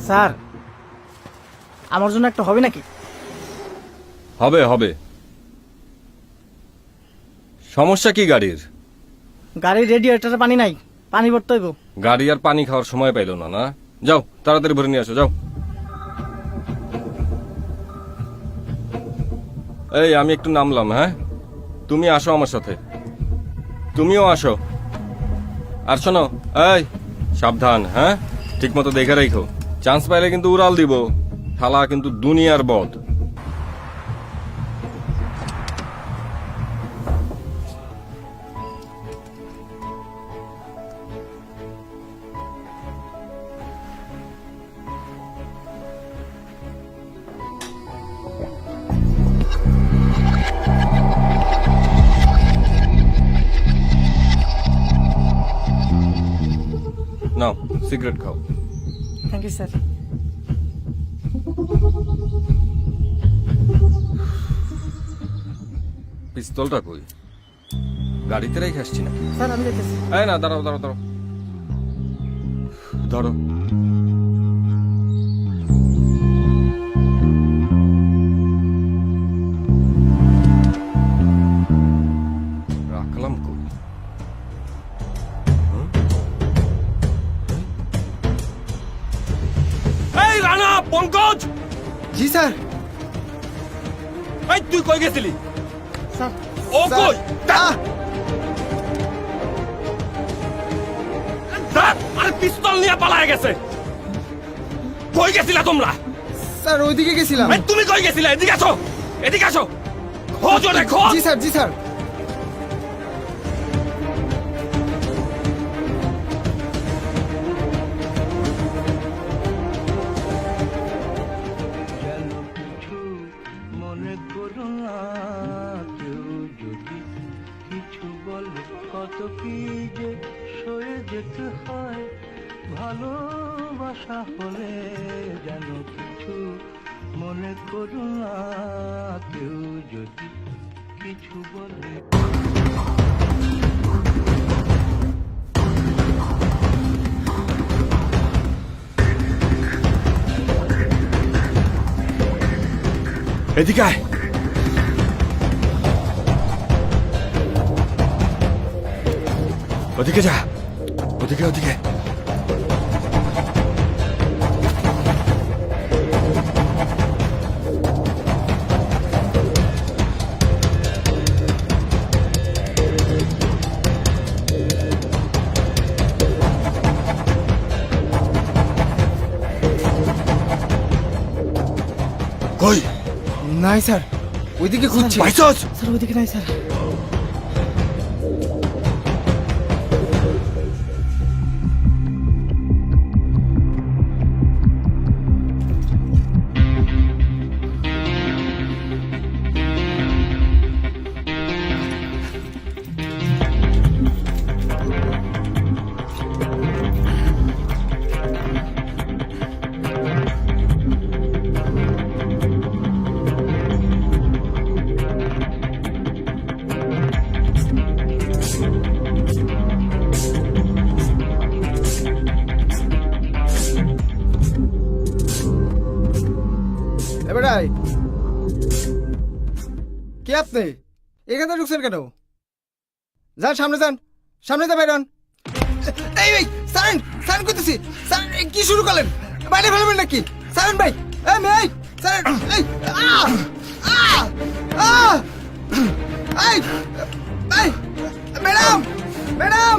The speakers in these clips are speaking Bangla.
স্যার আমার জন্য একটা হবে নাকি? হবে হবে। সমস্যা কি গাড়ির? গাড়ির রেডিয়েটরে পানি নাই, পানি ভরতে হইব। গাড়ি আর পানি খাওয়ার সময় পাইল না। না যাও তাড়াতাড়ি ভরে নিয়ে আসো যাও। এই আমি একটু নামলাম, হ্যাঁ তুমি আসো আমার সাথে, তুমিও আসো। আর শোনো, এই সাবধান, হ্যাঁ ঠিক মতো দেখে রাখো, চান্স পাইলে কিন্তু উড়াল দিব, থালা কিন্তু দুনিয়ার বদ। নাও সিগারেট খাও। Thank you sir. পিস্তলটা কই? গাড়িতে রেখে আসছি না। স্যার আমি যেতেছি। এই না, দাঁড়াও দাঁড়াও দাঁড়াও, ধরো। রাখলাম কই? এই রানা, পঙ্কজ। জি স্যার। এই তুই কই গেছিলি? স্যার ও কই? আরে পিস্তল নিয়ে পালায় গেছে। কই গেছিলা তোমরা? স্যার ওইদিকে গেছিলাম। এই তুমি কই গেছিলা? এদিকে আসো, এদিকে আসো, খোঁজ ওরে খোঁজ। জি স্যার, জি স্যার। যেন কিছু মনে করো না, কেউ যদি কিছু বলে কত কি যে সয়ে যেতে হয়, ভালোবাসা হলে যেন কিছু মনে করো না, কেউ যদি কিছু বলে। এদিকে আয়। ওদিকে যা, ওদিকে ওদিকে। কই? নাই স্যার, ওইদিকে খুঁজছি। পাইছস? স্যার ওইদিকে নাই স্যার। এবারে কে আপনি? এখানে ঢুকছেন কেন? যান সামনে, যান সামনে, যা বাইরন। এই ভাই সারেন, সারেন করতেছি। সারেন কি শুরু করলেন? বাইরে ফেলবেন নাকি? সারেন ভাই, এই মেয়ে সারেন। এই এই এই ম্যাডাম, ম্যাডাম।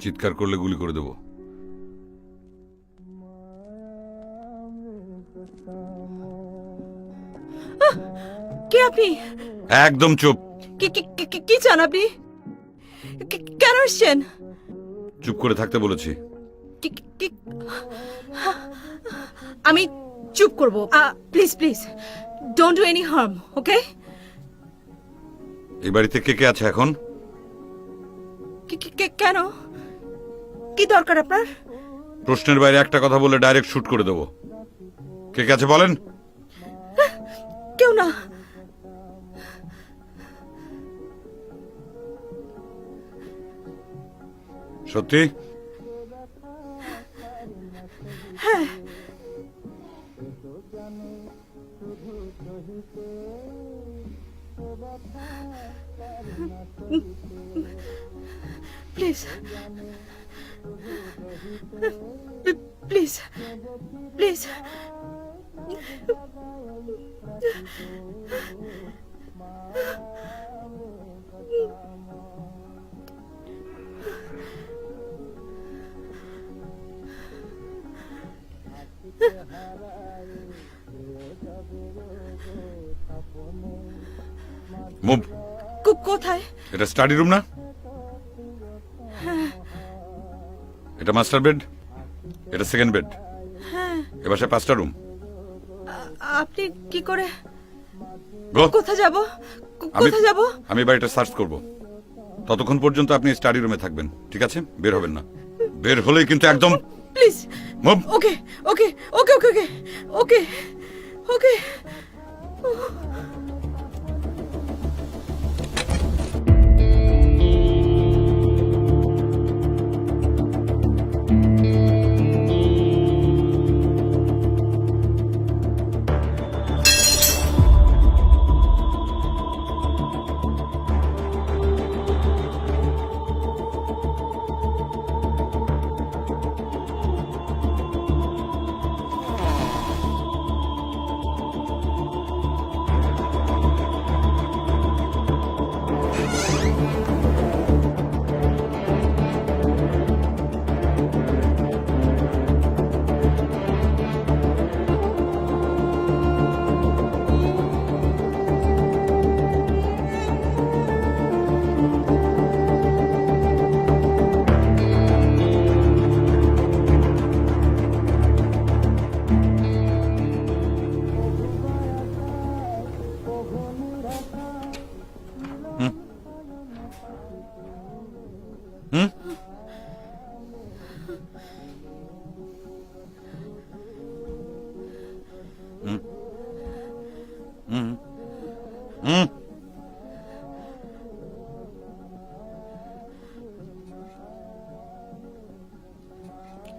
চিৎকার করলে গুলি করে দেব। কে আপনি? একদম চুপ। কি চান আপনি? কেন এসছেন? চুপ করে থাকতে বলেছি। আমি চুপ করব। Please please don't do any harm, okay? এই বাড়িতে কে কে আছে এখন? কেন? কি দরকার আপনার? প্রশ্নের বাইরে একটা কথা বলে ডাইরেক্ট শুট করে দেব। কে কে আছে বলেন। কেউ না। সত্যি? Please please please move. কোথায়? এটা স্টাডি রুম না? এটা মাস্টার বেড, এটা সেকেন্ড বেড। এ বাসায় 5টা রুম। আপনি কি করে? গো। কোথায় যাব? কোথায় যাব? আমি বাড়িটা সার্চ করব। ততক্ষণ পর্যন্ত আপনি স্টাডি রুমে থাকবেন, ঠিক আছে? বের হবেন না। বের হলেই কিন্তু একদম প্লিজ মুভ। ওকে ওকে ওকে ওকে ওকে ওকে ওকে।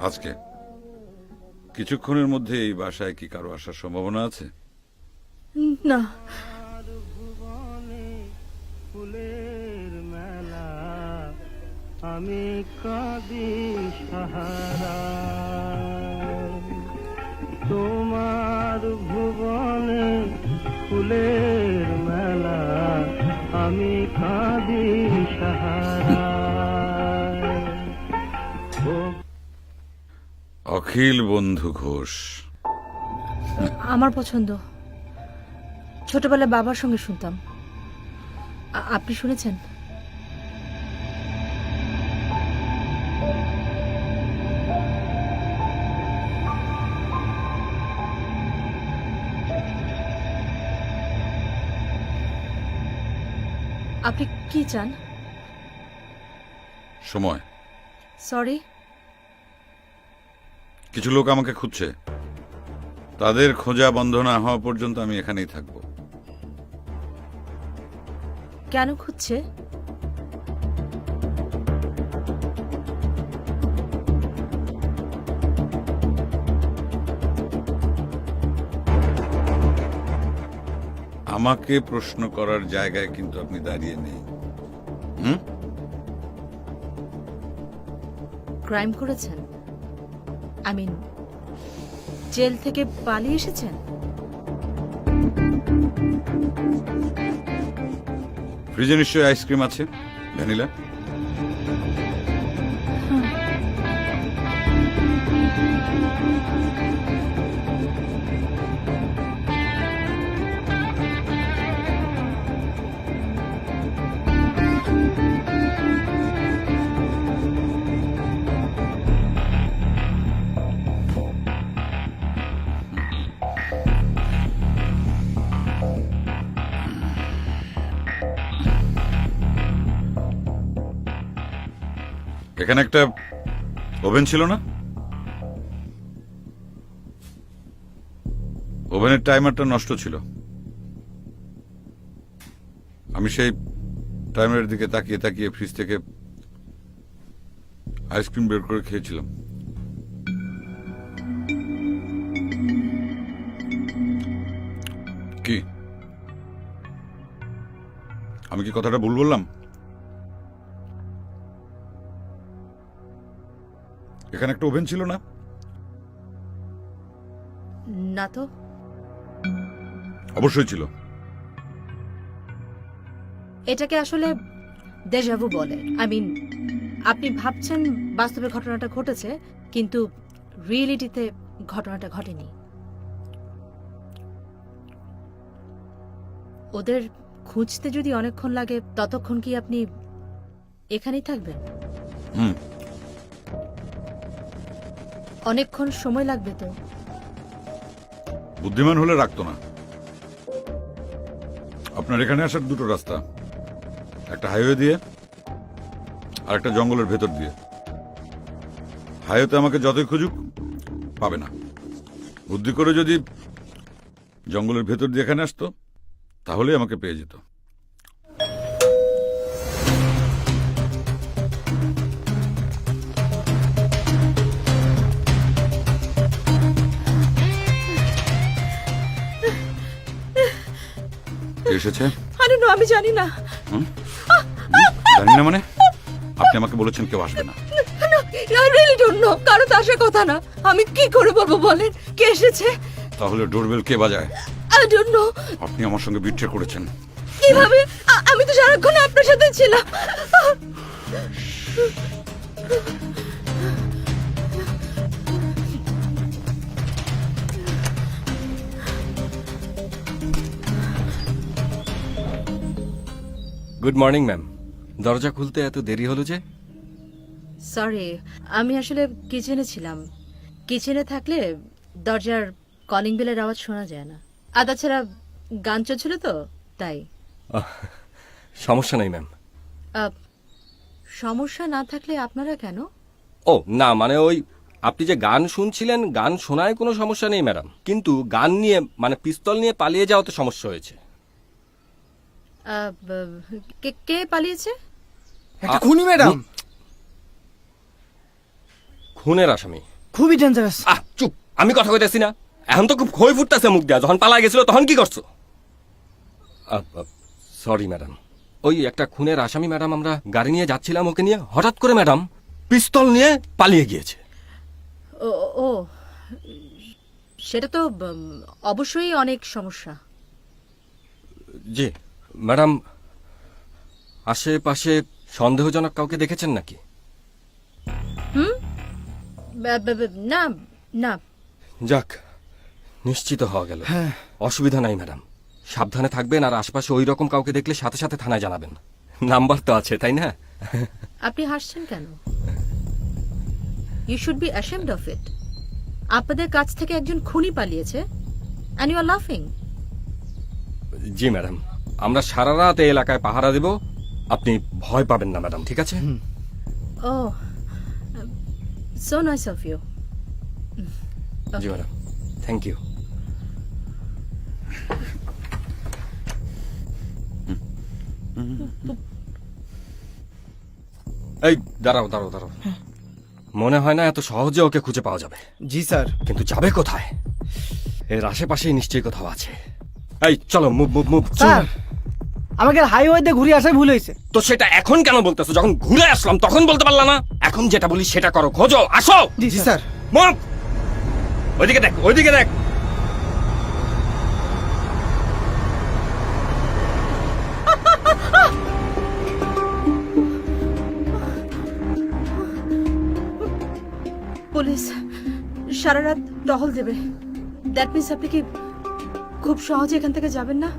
আজকে কিছুক্ষণের মধ্যে এই বাসায় কি কারো আসার সম্ভাবনা আছে? না। ফুলের মেলা আমি কাঁদি সাহারা, তোমার ভুবনে ফুলের মেলা আমি কাঁদি সাহারা। অখিল বন্ধু ঘোষ। আমার পছন্দ। ছোটবেলায় বাবার সঙ্গে শুনতাম। আপনি শুনেছেন? আপনি কি চান? সময়। সরি। কিছু লোক আমাকে খুঁজছে, তাদের খোঁজা বন্ধ না হওয়া পর্যন্ত আমি এখানেই থাকব। কেন খুঁজছে? আমাকে প্রশ্ন করার জায়গায় কিন্তু আপনি দাঁড়িয়ে নেই। ক্রাইম করেছেন? আই মিন জেল থেকে পালিয়ে এসেছেন? ফ্রিজে নিশ্চয়ই আইসক্রিম আছে, ভ্যানিলা। এখানে একটা ওভেন ছিল না? ওভেনের টাইমারটা নষ্ট ছিল। আমি সেই টাইমারের দিকে তাকিয়ে তাকিয়ে ফ্রিজ থেকে আইসক্রিম বের করে খেয়েছিলাম। কি আমি কি কথাটা ভুল বললাম? এখানে একটা ওভেন ছিল না? না তো। অবশ্যই ছিল। এটাকে আসলে দেজাভু বলে। আই মিন, আপনি ভাবছেন বাস্তবে ঘটনাটা ঘটেছে, কিন্তু রিয়েলিটিতে ঘটনাটা ঘটেনি। ওদের খুঁজতে যদি অনেকক্ষণ লাগে, ততক্ষণ কি আপনি এখানেই থাকবেন? হুম। অনেকক্ষণ সময় লাগবে তো। বুদ্ধিমান হলে রাখতো না। আপনার এখানে আসার দুটো রাস্তা, একটা হাইওয়ে দিয়ে আর একটা জঙ্গলের ভেতর দিয়ে। হাইওয়েতে আমাকে যতই খুঁজুক পাবে না। বুদ্ধি করে যদি জঙ্গলের ভেতর দিয়ে এখানে আসতো, তাহলেই আমাকে পেয়ে যেত। কে এসেছে? আরে নো, আমি জানি না। জানি না মানে? আপনি আমাকে বলেছেন কেউ আসবে না। I really don't know. কারো তো আসার কথা না। আমি কি করে বলবো বলেন? কে এসেছে? তাহলে ডোরবেল কে বাজায়? I don't know. আপনি আমার সঙ্গে বিট্রে করেছেন। কিভাবে? আমি তো সারাক্ষণ আপনার সাথে ছিলাম। Good morning ma'am. দরজা খুলতে এত দেরি হলো যে? সরি, আমি আসলে কিচেনে ছিলাম। কিচেনে থাকলে দরজার কলিং বেলের আওয়াজ শোনা যায় না। আর তাছাড়া গান চলছিল তো, তাই। সমস্যা নেই ম্যাম। আহ, সমস্যা না থাকলে আপনারা কেন? ও না, মানে ওই আপনি যে গান শুনছিলেন, গান শোনায় কোনো সমস্যা নেই ম্যাডাম, কিন্তু গান নিয়ে মানে পিস্তল নিয়ে পালিয়ে যাওয়াতে সমস্যা হয়েছে। কে পালিয়েছে? একটা খুনি ম্যাডাম। খুনের আসামি? খুবই ডেঞ্জারাস। চুপ, আমি কথা কইতেছি না। এখন তো খুব খই ফুটতেছে মুখ দেয়া। যখন পালা গেছিল তখন কি করছো? সরি ম্যাডাম, ওই একটা খুনের আসামি ম্যাডাম। আমরা গাড়ি নিয়ে যাচ্ছিলাম ওকে নিয়ে, হঠাৎ করে ম্যাডাম পিস্তল নিয়ে পালিয়ে গিয়েছে। ও ও, সেটা তো অবশ্যই অনেক সমস্যা। জি ম্যাডাম, আশেপাশে সন্দেহজনক কাউকে দেখেছেন নাকি? না না। যাক, নিশ্চিত হওয়া গেল। অসুবিধা নাই ম্যাডাম, সাবধানে থাকবেন। আর আশপাশে ওই রকম কাউকে দেখলে সাথে সাথে থানায় জানাবেন। নাম্বার তো আছে, তাই না? আপনি হাসছেন কেন? You should be ashamed of it. আপনাদের কাছ থেকে একজন খুনি পালিয়েছে and you are laughing. G madam, আমরা সারা রাত এই এলাকায় পাহারা দেব। আপনি ভয় পাবেন না ম্যাডাম, ঠিক আছে? Oh, so nice of you. জি ম্যাডাম, থ্যাংক ইউ। এই দাঁড়াও দাঁড়াও দাঁড়াও। মনে হয় না এত সহজে ওকে খুঁজে পাওয়া যাবে। জি স্যার। কিন্তু যাবে কোথায়? এর আশেপাশেই নিশ্চয়ই কোথাও আছে। এই চলো, মুভ মুভ মুভ। স্যার, আমাকে হাইওয়েতে ঘুরে আসাই ভুল হয়েছে। তো সেটা এখন কেন বলতেছো? যখন ঘুরে আসলাম তখন বলতে পারলা না? এখন যেটা বলি সেটা করো, খোঁজো, আসো। জি স্যার। মুভ। ওইদিকে দেখ, ওইদিকে দেখ। পুলিশ, সারা রাত টহল দেবে। দ্যাট মিনস আপনি কি খুব সহজে এখান থেকে যাবেন না?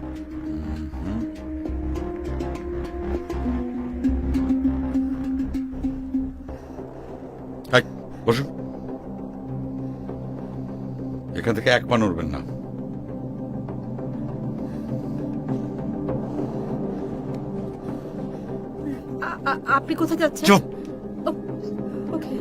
হাই, বসুন। এখান থেকে এক পা নড়বেন না। আপনি কোথায় যাচ্ছেন? চুপ। ওকে।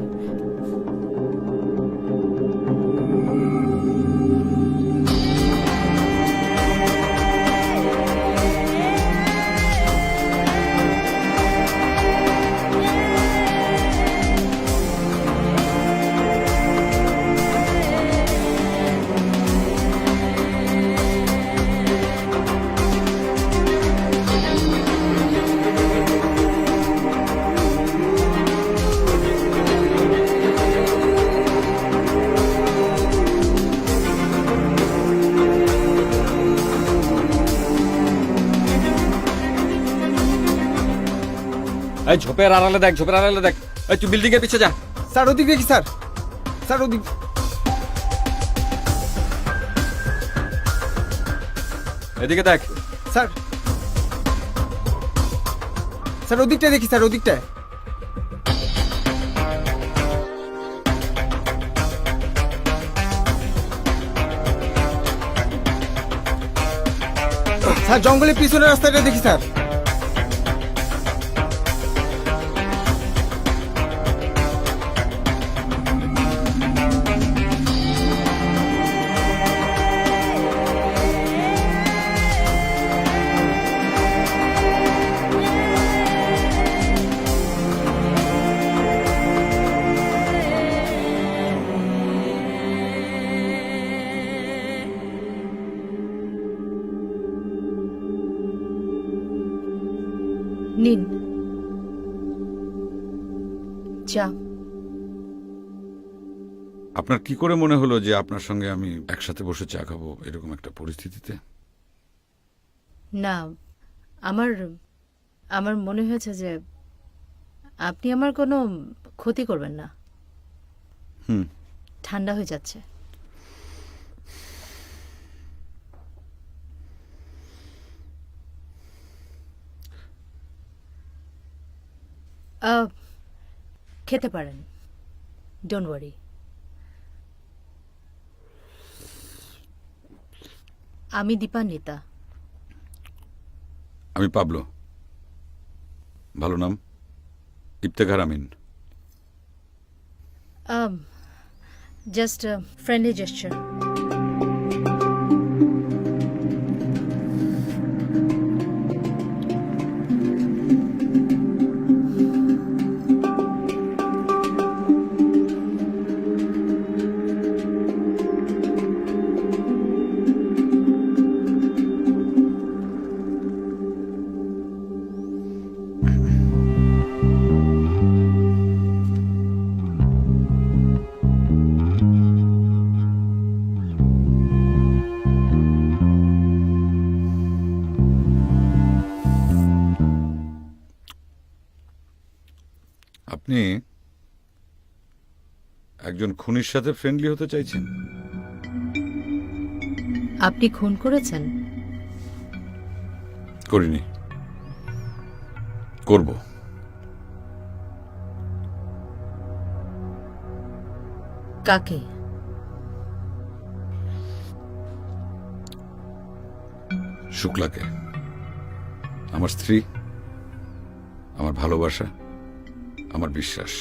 এই ঝোপের আড়ালে দেখ, ঝোপের আড়ালে দেখ। এই তুই বিল্ডিং এর পিছে যা। স্যার ওদিক দেখি স্যার, স্যার ওদিক। এদিকে দেখ। স্যার স্যার ওদিকটা দেখি স্যার, ওদিকটায়। স্যার জঙ্গলের পিছনের রাস্তাটা দেখি স্যার। নিন চা। আপনার কি করে মনে হলো যে আপনার সঙ্গে আমি একসাথে বসে চা খাবো এরকম একটা পরিস্থিতিতে? না, আমার আমার মনে হয়েছে যে আপনি আমার কোনো ক্ষতি করবেন না। ঠান্ডা হয়ে যাচ্ছে। খেতে পারেন, ডোন্ট ওয়ারি। আমি দীপান্বিতা। আমি পাবলো। ভালো নাম? Iftekhar Amin. Just friendly gesture. আপনি একজন খুনির সাথে ফ্রেন্ডলি হতে চাইছেন? আপনি খুন করেছেন? করিনি, করব। কাকে? শুক্লাকে। আমার স্ত্রী, আমার ভালোবাসা, আমার বিশ্বাস।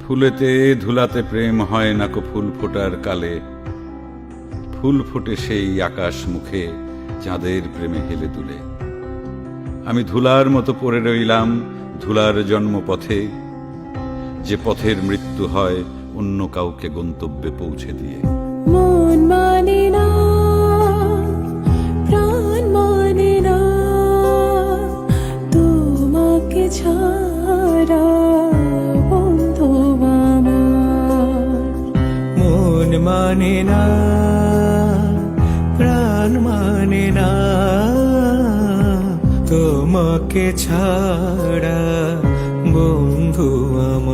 ফুলেতে ধুলাতে প্রেম হয় নাকো ফুল ফোটার কালে, ফুল ফোটে সেই আকাশ মুখে চাঁদের প্রেমে হেলে দুলে। আমি ধুলার মতো পড়ে রইলাম ধুলার জন্মপথে, যে পথের মৃত্যু হয় অন্য কাউকে গন্তব্যে পৌঁছে দিয়ে। মন মানে না, প্রাণ মানে না, তোমাকে ছাড়া বন্ধু আমার। মন মানে না, প্রাণ মানে না, তোমাকে ছাড়া বন্ধু আমার।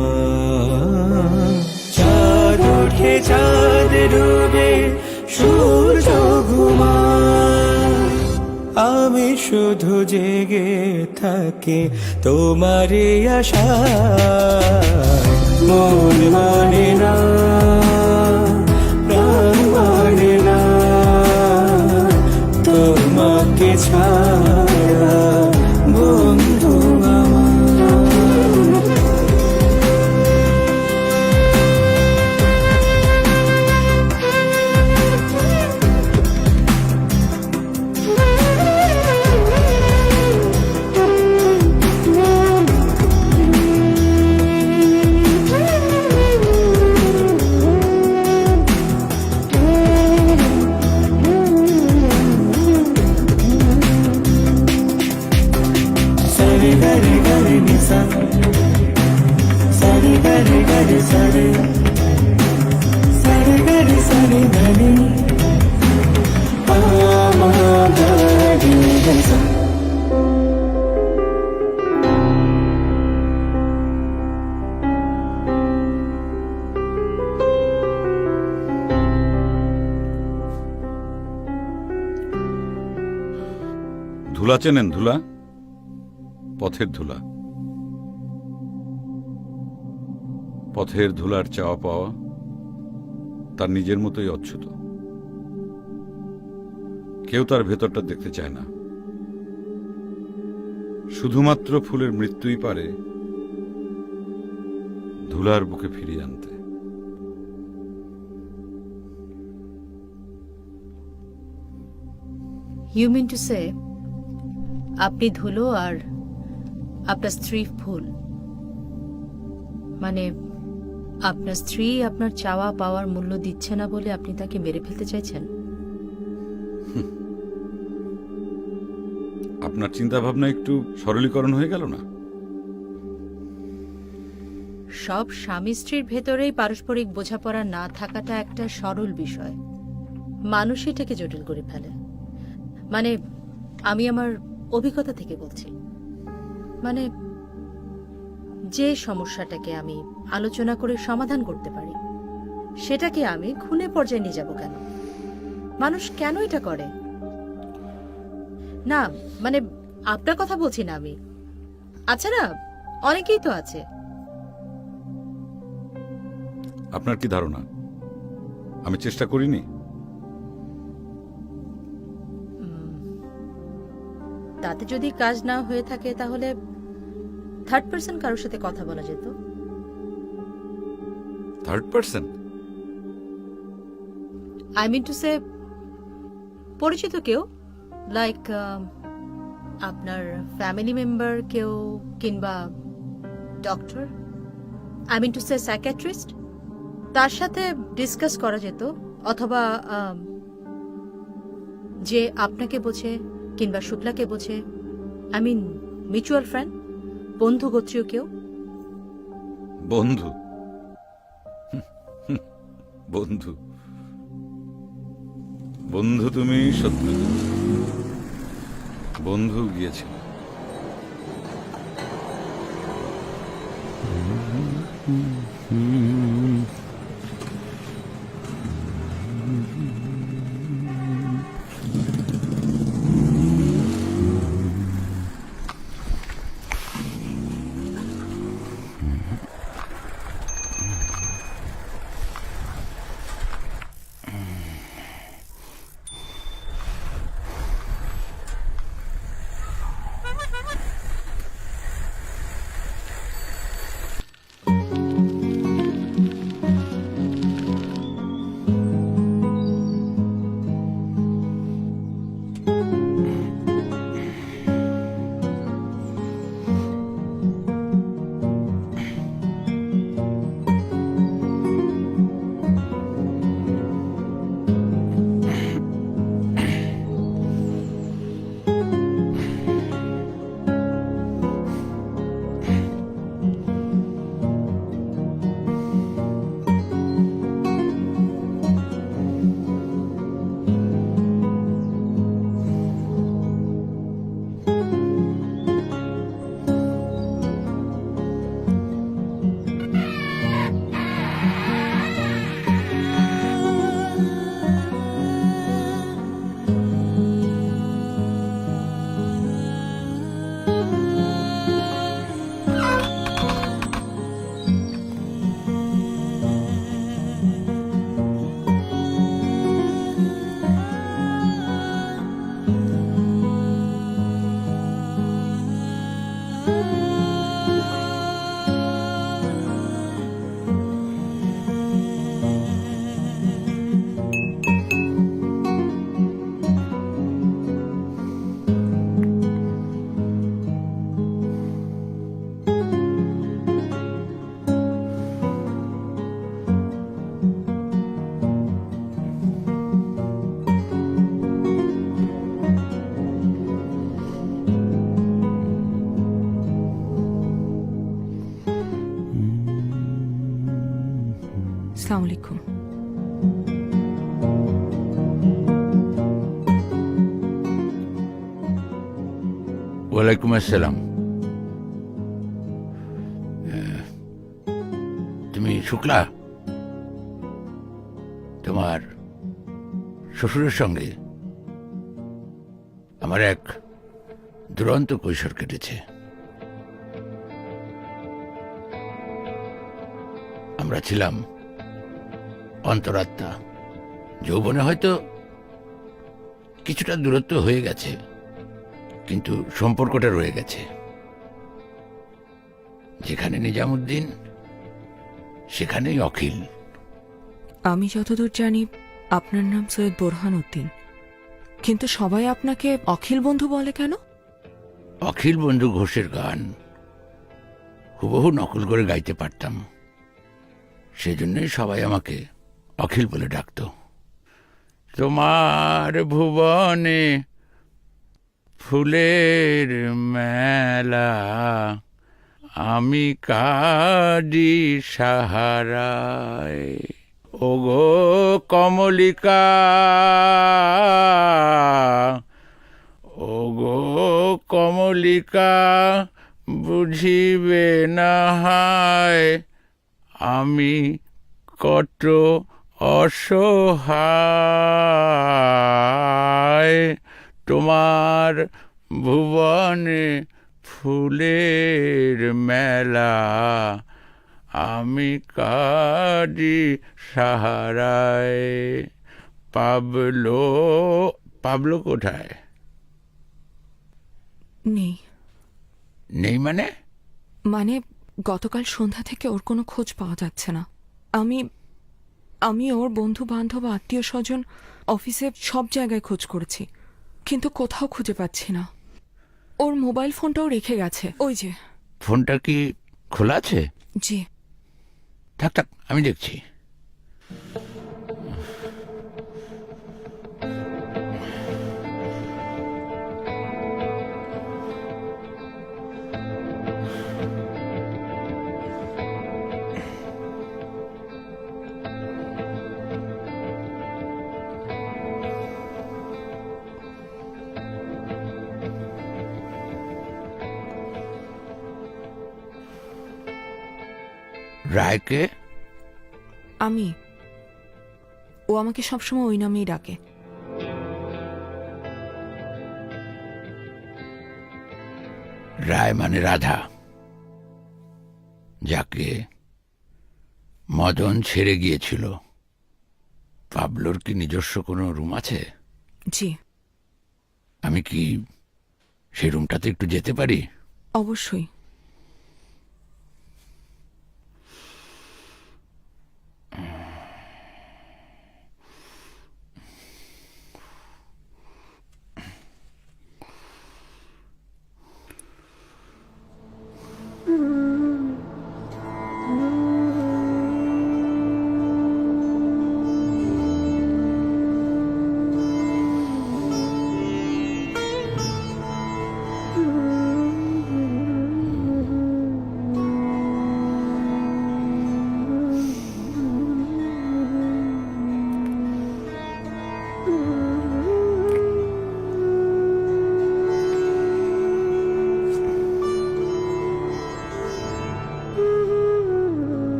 চাঁদ ওঠে চাঁদ ডুবে সূর্য ঘুমায়, আমি শুধু জেগে থাকি তোমারই আশায়। মন মানে না, প্রাণ মানে না, তোমাকে ছাড়া বন্ধু আমার। Sare gare gare nisa, sare gare gare sare, sare gare sare gare, ama gare nisa. ধুলা চেনেন? ধুলা, পথের ধুলা। পথের ধুলার চাওয়া পাওয়া তার নিজের মতোই অচ্ছুত। কেউ তার ভেতরটা দেখতে চায় না। শুধুমাত্র ফুলের মৃত্যুই পারে ধুলার বুকে ফিরিয়ে আনতে। ইউ মিন টু সে আপনি ধুলো আর আপনার স্ত্রী ফুল, মানে আপনার স্ত্রী আপনার চাওয়া পাওয়ার মূল্য দিচ্ছে না বলে আপনি তাকে মেরে ফেলতে চাইছেন? আপনার চিন্তা ভাবনা একটু সরলীকরণ হয়ে গেল না? সব স্বামী স্ত্রীর ভেতরেই পারস্পরিক বোঝাপড়া না থাকাটা একটা সরল বিষয়, মানুষ এটাকে জটিল করে ফেলে। মানে আমি আমার অভিজ্ঞতা থেকে বলছি, মানে যে সমস্যাটাকে আমি আলোচনা করে সমাধান করতে পারি সেটাকে আমি খুনে পর্যায়ে নিয়ে যাব কেন? মানুষ কেন এটা করে? না মানে আপনার কথা বলছি না আমি, আচ্ছা না, অনেকেই তো আছে। আপনার কি ধারণা আমি চেষ্টা করিনি? তাতে যদি কাজ না হয়ে থাকে তাহলে থার্ড পার্সন কারোর সাথে কথা বলা যেত। Third person? I mean to say পরিচিত কেউ, লাইক আপনার ফ্যামিলি মেম্বার কেউ, কিংবা doctor, I mean to say psychiatrist, তার সাথে ডিসকাস করা যেত। অথবা যে আপনাকে বোঝে কিংবা শুক্লাকে বোঝে, আই মিন মিউচুয়াল ফ্রেন্ড, বন্ধু গোত্রীয় কেউ। বন্ধু? বন্ধু? বন্ধু তুমি, শত্রু তুমি। বন্ধু গিয়েছিল। আসসালামু আলাইকুম। ওয়ালাইকুম আসসালাম। তুমি শুক্লা, তোমার শ্বশুরের সঙ্গে আমার এক দুরন্ত কৈশোর কেটেছে। আমরা ছিলাম অন্তরাত্মা। যৌবনে হয়তো কিছুটা দূরত্ব হয়ে গেছে, কিন্তু সম্পর্কটা রয়ে গেছে। যেখানে নিজামুদ্দিন সেখানেই অখিল। আমি যতদূর জানি আপনার নাম সৈয়দ বোরহান উদ্দিন, কিন্তু সবাই আপনাকে অখিল বন্ধু বলে কেন? অখিল বন্ধু ঘোষের গান হুবহু নকল করে গাইতে পারতাম, সেজন্যই সবাই আমাকে অখিল বলে ডাকত। তোমার ভুবনে ফুলের মেলা, আমি কাদি সাহারায়। ওগো কমলিকা, ওগো কমলিকা, বুঝিবে না হায় আমি কত অসহায়। তোমার ভুবনে ফুলের মেলা, আমি কাদি সাহারায়। পাবলো, পাবলো কোথায়? নেই। নেই মানে? মানে গতকাল সন্ধ্যা থেকে ওর কোনো খোঁজ পাওয়া যাচ্ছে না। আমি ওর বন্ধু বান্ধব আত্মীয় স্বজন অফিসে সব জায়গায় খোঁজ করেছি, কিন্তু কোথাও খুঁজে পাচ্ছি না। ওর মোবাইল ফোনটাও রেখে গেছে। ওই যে। ফোনটা কি খোলা আছে? জি। থাক থাক, আমি দেখছি। রায়কে? ও আমাকে সবসময় ওই নামেই ডাকে। রায় মানে রাধা, যাকে মদন ছেড়ে গিয়েছিল। পাবলোর কি নিজস্ব কোনো রুম আছে? জি। আমি কি সেই রুমটাতে একটু যেতে পারি? অবশ্যই।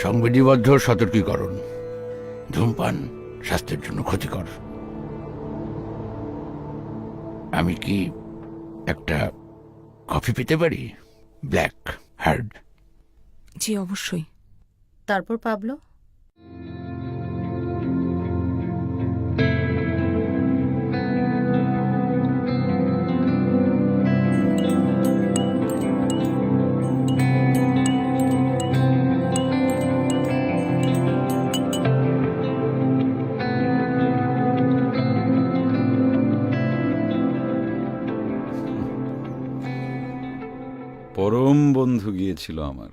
সংবিধিবদ্ধ সতর্কীকরণ, ধূমপান স্বাস্থ্যের জন্য ক্ষতিকর। আমি কি একটা কফি পেতে পারি? Black hard. জি অবশ্যই। তারপর পাবলো? পরম বন্ধু গিয়েছিল আমার।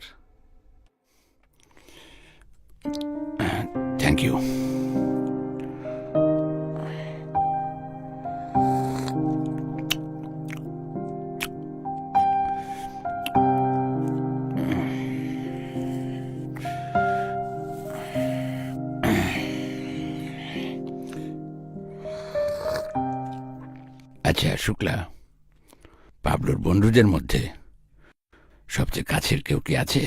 Thank you. আচ্ছা শুক্লা, পাবলোর বন্ধুদের মধ্যে সবচেয়ে কাছের কেউ কি আছে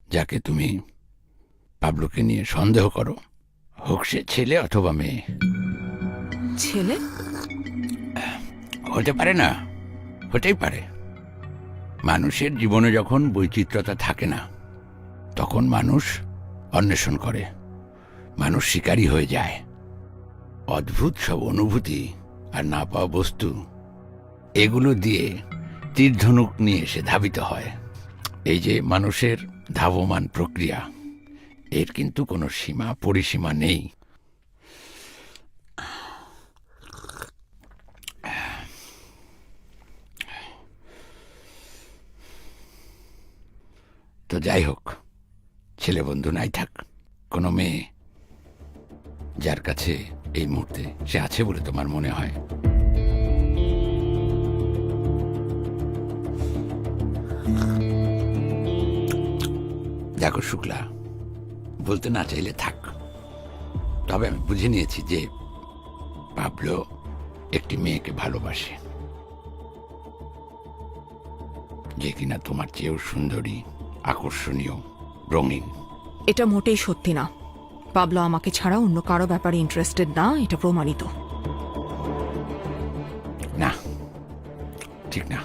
যাকে তুমি পাবলোকে নিয়ে সন্দেহ করো, হোক সে ছেলে অথবা মেয়ে? ছেলে? হতে পারে না, হতেই পারে। মানুষের জীবনে যখন বৈচিত্র্যতা থাকে না, তখন মানুষ অন্বেষণ করে, মানুষ শিকারী হয়ে যায়। অদ্ভুত সব অনুভূতি আর না পাওয়া বস্তু, এগুলো দিয়ে তীরধনুক নিয়ে সে ধাবিত হয়। এই যে মানুষের ধাবমান প্রক্রিয়া, এর কিন্তু কোনো সীমা পরিসীমা নেই। তো যাই হোক, ছেলে বন্ধু নাই থাক, কোনো মেয়ে যার কাছে এই মুহূর্তে সে আছে বলে তোমার মনে হয়? দেখো শুক্লা, বলতে না চাইলে থাক, তবে আমি বুঝে নিয়েছি যে পাবলো একটি মেয়েকে ভালোবাসে, যে কিনা তোমার চেয়েও সুন্দরী, আকর্ষণীয়, রঙিন। এটা মোটেই সত্যি না। পাবলো আমাকে ছাড়া অন্য কারো ব্যাপারে ইন্টারেস্টেড না, এটা প্রমাণিত। না, ঠিক না।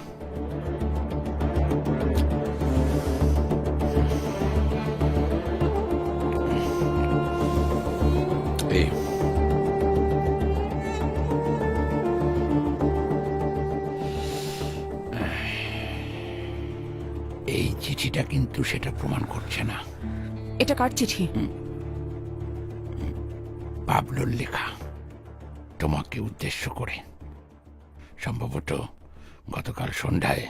এই চিঠিটা কিন্তু সেটা প্রমাণ করছে না। এটা কার চিঠি? পাবলোর লেখা, তোমাকে উদ্দেশ্য করে। সম্ভবত গতকাল সন্ধ্যায়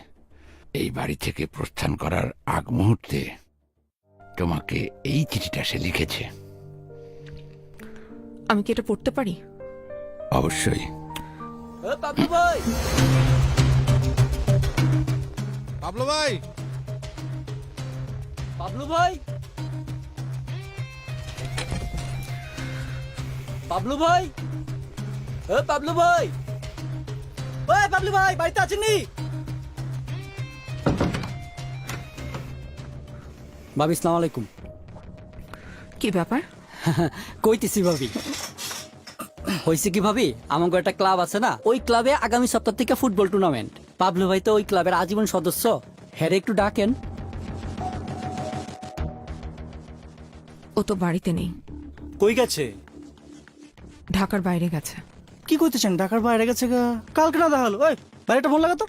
এই বাড়ি থেকে প্রস্থান করার আগ মুহূর্তে তোমাকে এই চিঠিটা সে লিখেছে। আমি কি এটা পড়তে পারি? অবশ্যই। পাবলু ভাই, পাবলো ভাই, পাবলু ভাই, পাবলু ভাই, পাবলু ভাই, পাবলু ভাই বাড়িতে আছেন নি? ভাবি সালাম আলাইকুম। কি ব্যাপার? কইতেছি ভাবি, হয়েছে কি ভাবি, আমাকে একটা ক্লাব আছে না, ওই ক্লাবে আগামী সপ্তাহ থেকে ফুটবল টুর্নামেন্ট। পাবলু ভাই তো ওই ক্লাবের আজীবন সদস্য, হেরে একটু ডাকেন। ও তো বাড়িতে নেই, কই গেছে? ঢাকার বাইরে গেছে। কি করতেছেন? ঢাকার বাইরে গেছে গা? কালকে না দেখা হলো? ওই বাইরেটা ফোন লাগা তো।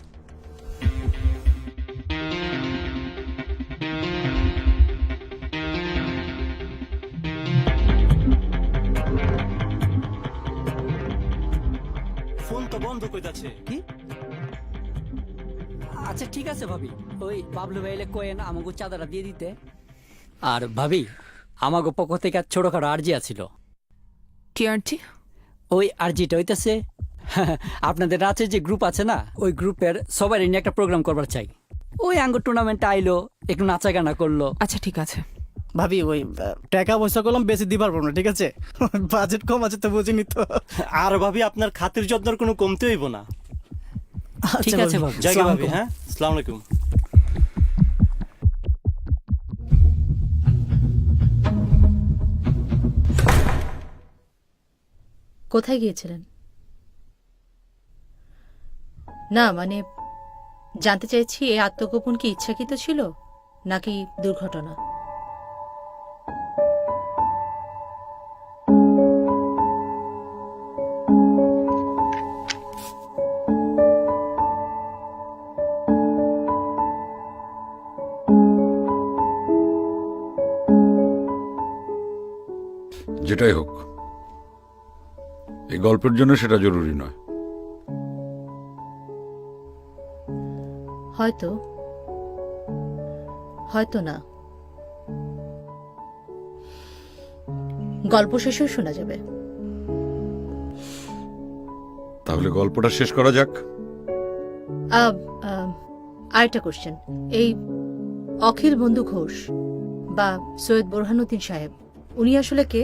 ফোন তো বন্ধ কইতাছে। কি? আচ্ছা ঠিক আছে ভাবি, ওই পাবলু ভাই এলে কোয়েন আমাকে চাঁদাটা দিয়ে দিতে। আর ভাবি, আমাকে পক্ষ থেকে ছোটখাটো আর্জি আছিল। কি আরজি? ওই আর্জিটা হইতেছে আপনাদের নাচের যে গ্রুপ আছে না, ওই গ্রুপের সবাই নিয়ে একটা প্রোগ্রাম করবার চাই। ওই আঙ্গুর টুর্নামেন্টে আইলো, একটু নাচা গানা করলো। আচ্ছা ঠিক আছে। ভাবি ওই টাকা পয়সা করলাম বেশি দিবার পারবো না, ঠিক আছে? বাজেট কম আছে তো বুঝিনি তো। আর ভাবি আপনার খাতির যত্নের কোনো কমতে হইব না। ঠিক আছে ভাবি, জায়গা আসসালামু ভাবি। আলাইকুম। হ্যাঁ, আসসালামু আলাইকুম। কোথায় গিয়েছিলেন? না মানে জানতে চাইছি, এই আত্মগোপন কি ইচ্ছাকৃত ছিল নাকি দুর্ঘটনা? যেটাই হোক, এই গল্পের জন্য সেটা জরুরি নয়। হয়তো, হয়তো না। গল্প শেষেও শোনা যাবে। তাহলে গল্পটা শেষ করা যাক। আরেকটা কোশ্চেন, এই অখিল বন্ধু ঘোষ বা সৈয়দ বোরহানুদ্দিন সাহেব, উনি আসলে কে?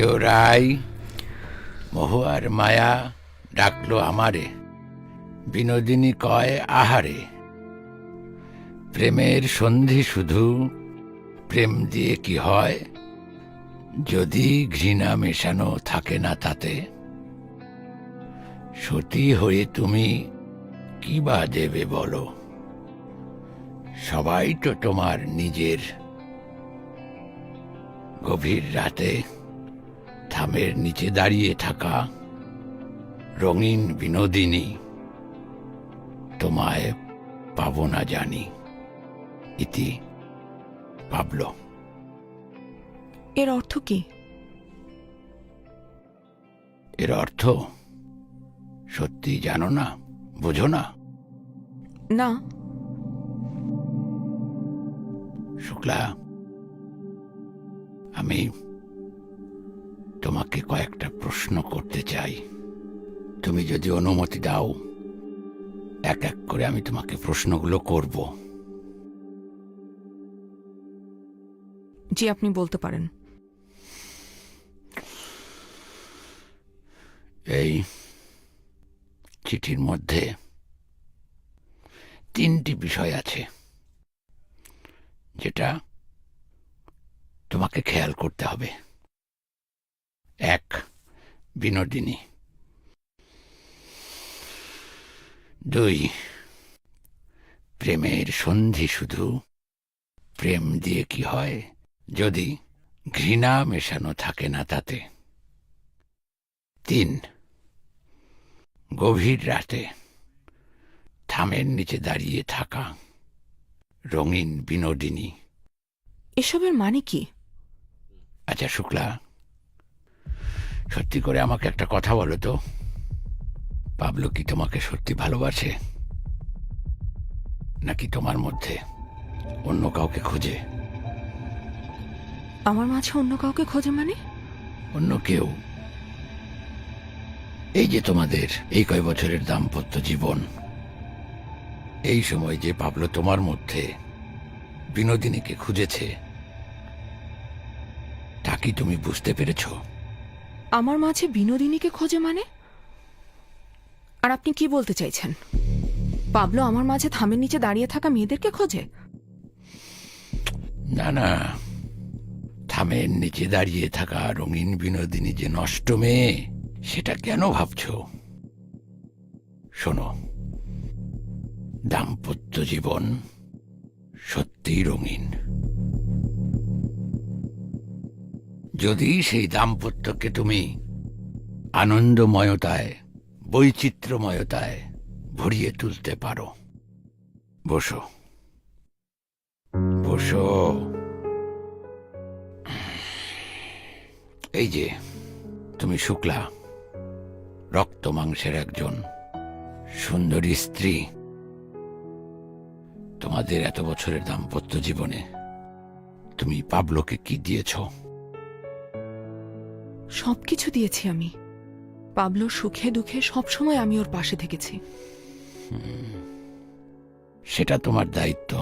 প্রিয় রায়, মোহ আর মায়া ডাকলো আমারে, বিনোদিনী কয় আহারে, প্রেমের সন্ধি শুধু, প্রেম দিয়ে কি হয়, যদি ঘৃণা মেশানো থাকে না তাতে, সতী হয়ে তুমি কি বা দেবে বলো, সবাই তো তোমার নিজের, গভীর রাতে থামের নিচে দাঁড়িয়ে থাকা রঙিন বিনোদিনী, তোমায় পাবো না জানি। ইতি পাবলো। এর অর্থ কি? এর অর্থ সত্যি জানো না, বোঝো না? না। শুক্লা, আমি তোমাকে কয়েকটা প্রশ্ন করতে চাই। তুমি যদি অনুমতি দাও, এক এক করে আমি তোমাকে প্রশ্নগুলো করব। জি, আপনি বলতে পারেন। এই চিঠির মধ্যে 3টি বিষয় আছে যেটা তোমাকে খেয়াল করতে হবে। 1, বিনোদিনী। 2, প্রেমের সন্ধি শুধু, প্রেম দিয়ে কি হয়, যদি ঘৃণা মেশানো থাকে না তাতে। 3, গভীর রাতে থামের নিচে দাঁড়িয়ে থাকা রঙিন বিনোদিনী। এসবের মানে কি? আচ্ছা শুক্লা, সত্যি করে আমাকে একটা কথা বলো তো, পাবলো কি তোমাকে সত্যি ভালোবাসে, নাকি তোমার মধ্যে অন্য কাউকে খোঁজে? আমার মাঝে অন্য কাউকে খোঁজে মানে? অন্য কেউ? এই যে তোমাদের এই কয় বছরের দাম্পত্য জীবন, এই সময় যে পাবলো তোমার মধ্যে বিনোদিনীকে খুঁজেছে, তা কি তুমি বুঝতে পেরেছো? আমার মাঝে বিনোদিনীকে খোঁজে মানে? আর আপনি কি বলতে চাইছেন? পাবলো আমার মাঝে থামের নিচে দাঁড়িয়ে থাকা মেয়েদেরকে খোঁজে? না না, থামের নিচে দাঁড়িয়ে থাকা রঙিন বিনোদিনী যে নষ্ট মেয়ে, সেটা কেন ভাবছো? শোনো, দাম্পত্য জীবন সত্যিই রঙিন। যদি সেই দাম্পত্যকে তুমি আনন্দময়তায়, বৈচিত্র্যময়তায় ভরিয়ে তুলতে পারো। বসো বসো। এই যে তুমি শুক্লা, রক্ত মাংসের একজন সুন্দরী স্ত্রী। তোমাদের এত বছরের দাম্পত্য জীবনে তুমি পাবলোকে কি দিয়েছ? সবকিছু দিয়েছি আমি। পাবলো সুখে দুঃখে সবসময় আমি ওর পাশে থেকেছি। সেটা তোমার দায়িত্ব,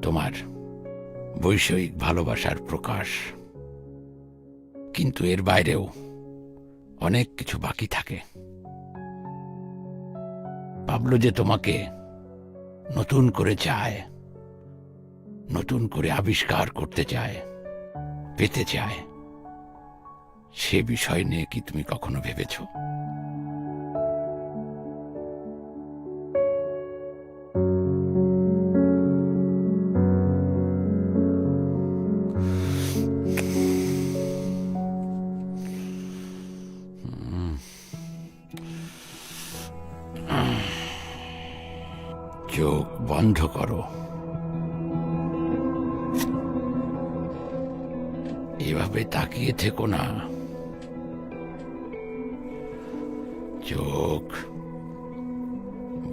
তোমার বৈষয়িক ভালোবাসার প্রকাশ। কিন্তু এর বাইরেও অনেক কিছু বাকি থাকে। পাবলো যে তোমাকে নতুন করে চায়, নতুন করে আবিষ্কার করতে চায়, পেতে চায়, সে বিষয় নিয়ে কি তুমি কখনো ভেবেছো? চোখ বন্ধ করো। এভাবে তাকিয়ে থেকো না। চোখ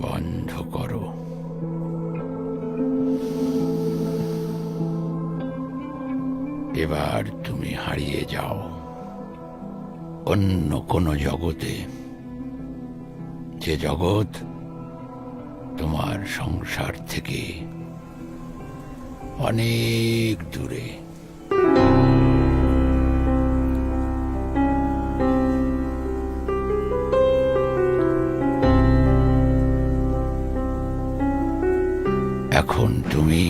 বন্ধ করো। এবার তুমি হারিয়ে যাও অন্য কোনো জগতে, যে জগৎ তোমার সংসার থেকে অনেক দূরে। এখন তুমি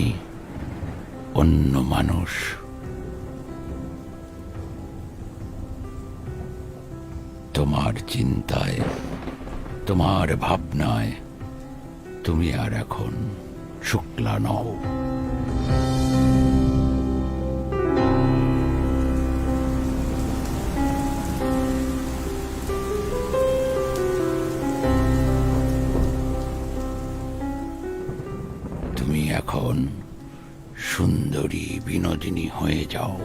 অন্য মানুষ। তোমার চিন্তায়, তোমার ভাবনায় তুমি আর এখন শুক্লা নও। তুমি এখন সুন্দরী বিনোদিনী হয়ে যাও।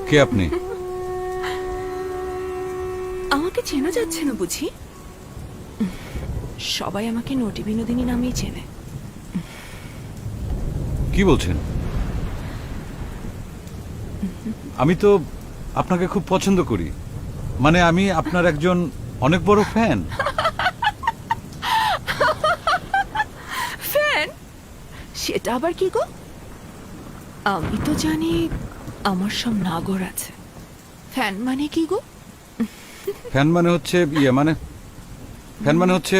কে আপনি? আমাকে চেনা যাচ্ছে না বুঝি? সবাই আমাকে নটি বিনোদিনী নামেই চেনে। কি বলছেন? আমি তো আপনাকে খুব পছন্দ করি, মানে আমি আপনার একজন অনেক বড় ফ্যান। ফ্যান? সেটা আবার কি গো? আমি তো জানি আমার সব নাগর আছে। ফ্যান মানে কি গো? ফ্যান মানে হচ্ছে ফ্যান মানে হচ্ছে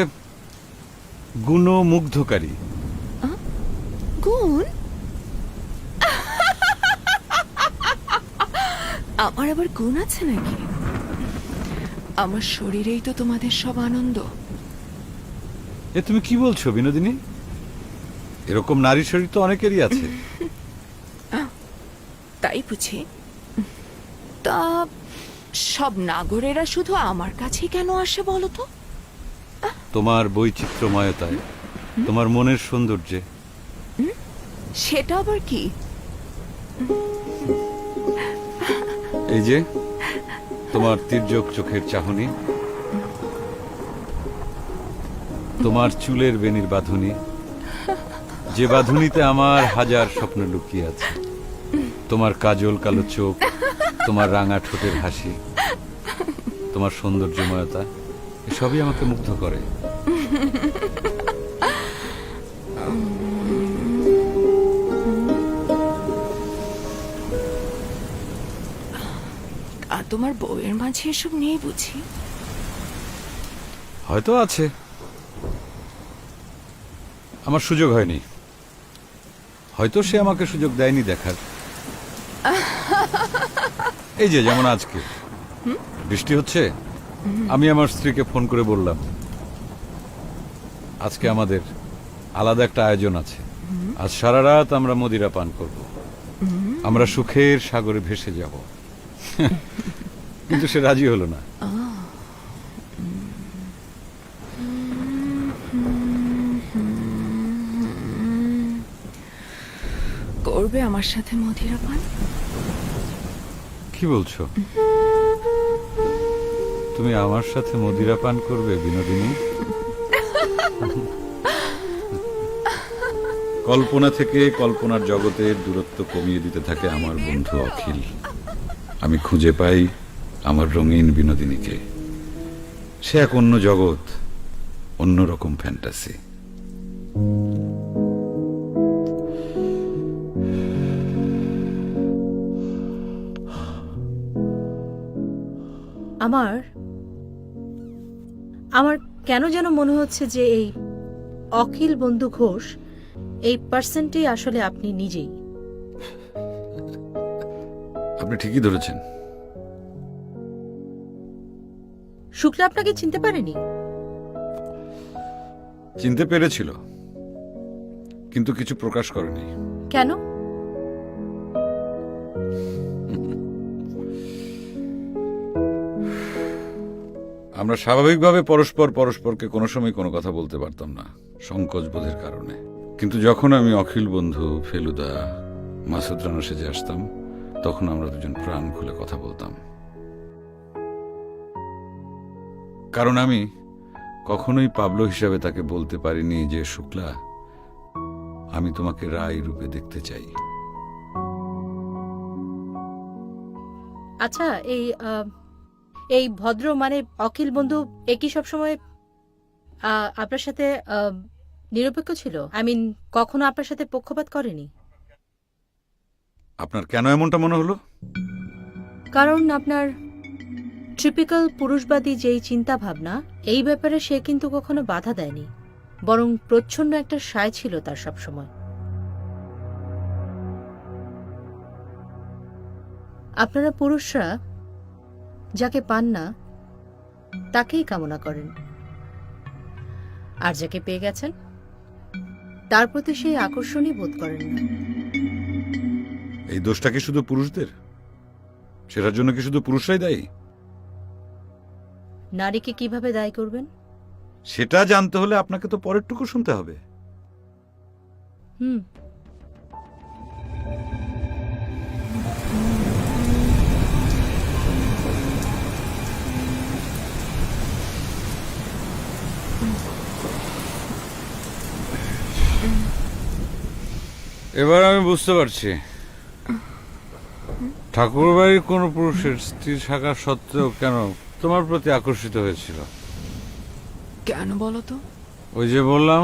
গুণমুগ্ধকারী। গুণ? আমার আবার গুণ আছে নাকি? আমার শরীরেই তো তোমাদের সব আনন্দ। এ তুমি কি বলছো বিনোদিনী? এরকম নারী শরীর তো অনেকেরই আছে। তাই বুঝি? তা সব নাগরেরা শুধু আমার কাছেই কেন আসে বলো তো? তোমার বৈচিত্র্যময়তায়, তোমার মনের সৌন্দর্যে। সেটা আবার কি? এই যে তোমার তির্যক চোখের চাহনি, তোমার চুলের বেনির বাঁধুনি, যে বাঁধুনিতে আমার হাজার স্বপ্ন লুকিয়ে আছে, তোমার কাজল কালো চোখ, তোমার রাঙা ঠোঁটের হাসি, তোমার সৌন্দর্যময়তা, এসবই আমাকে মুগ্ধ করে। আর তোমার বউয়ের মাঝে এসব নেই বুঝি? হয়তো আছে, আমার সুযোগ হয়নি। হয়তো সে আমাকে সুযোগ দেয়নি দেখার। এই যে যেমন আজকে বৃষ্টি হচ্ছে, আমি আমার স্ত্রীকে ফোন করে বললাম আজকে আমাদের আলাদা একটা আয়োজন আছে। আজ সারা রাত আমরা মদিরা পান করব, আমরা সুখের সাগরে ভেসে যাব। কিন্তু সে রাজি হলো না। করবে আমার সাথে মদিরা পান? কি বলছো? তুমি আমার সাথে মদিরা পান করবে বিনোদিনী? কল্পনা থেকে কল্পনার জগতের দূরত্ব কমিয়ে দিতে থাকে আমার বন্ধু অখিল। আমি খুঁজে পাই আমার রঙিন বিনোদিনীকে। সে এক অন্য জগৎ, অন্যরকম ফ্যান্টাসি। আমার কেন যেন মনে হচ্ছে যে এই অখিল বন্ধু ঘোষ, এই পার্সনটাই আসলে আপনি নিজেই। আপনি ঠিকই ধরেছেন। শুক্লা আপনাকে চিনতে পারেনি? চিনতে পেরেছিল, কিন্তু কিছু প্রকাশ করেনি। কেন? আমরা স্বাভাবিকভাবে পরস্পরকে কোনো সময় কোনো কথা বলতে পারতাম না, সংকোচ বোধের কারণে। কিন্তু যখন আমি অখিল বন্ধু, ফেলুদা, মাসুদ রানা সেজে আসতাম, তখন আমরা দুজন প্রাণ খুলে কথা বলতাম। কারণ আমি কখনোই পাবলো হিসাবে তাকে বলতে পারিনি যে, শুক্লা, আমি তোমাকে রায় রূপে দেখতে চাই। আচ্ছা, এই ভদ্র মানে অখিল বন্ধু একই সবসময় আপনার সাথে নিরপেক্ষ ছিল? আই মিন, কখনো আপনার সাথে পক্ষপাত করেনি? আপনার কেন এমনটা মনে হলো? কারণ আপনার ট্রিপিক্যাল পুরুষবাদী যেই চিন্তা ভাবনা, এই ব্যাপারে সে কিন্তু কখনো বাধা দেয়নি, বরং প্রচ্ছন্ন একটা সায় ছিল তার সবসময়। আপনারা পুরুষরা যাকে পান না তাকেই কামনা করেন, আর যাকে পেয়ে গেছেন তার প্রতি সেই আকর্ষণই বোধ করেন না। এই দোষটা কি শুধু পুরুষদের? সেটার জন্য কি শুধু পুরুষরাই দায়ী? নারীকে কিভাবে দায়ী করবেন? সেটা জানতে হলে আপনাকে তো পরেরটুকু শুনতে হবে। হুম, এবার আমি বুঝতে পারছি ঠাকুরবাড়ির কোনো পুরুষের স্ত্রী থাকা সত্ত্বেও কেন তোমার প্রতি আকর্ষিত হয়েছিল। কেন বলো তো? ওই যে বললাম,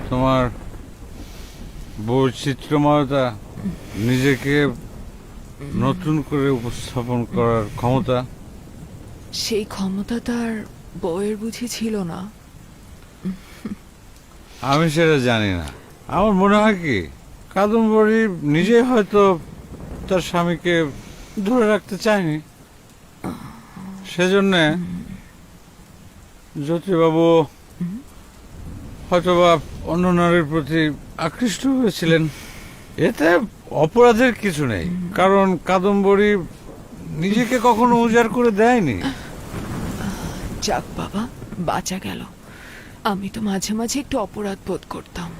তোমার বৈচিত্র্যময়তা, নিজেকে নতুন করে উপস্থাপন করার ক্ষমতা। সেই ক্ষমতা তার বউয়ের বুঝি ছিল না? আমি সেটা জানি না। আমার মনে হয় কি, কাদম্বরী নিজেই হয়তো তার স্বামীকে ধরে রাখতে চায়নি, সেজন্যে জ্যোতিবাবু হয়তোবা অন্য নারীর প্রতি আকৃষ্ট হয়েছিলেন। এতে অপরাধের কিছু নেই, কারণ কাদম্বরী নিজেকে কখনো উজাড় করে দেয়নি। যাক বাবা, বাঁচা গেল। আমি তো মাঝে মাঝে একটু অপরাধ বোধ করতাম,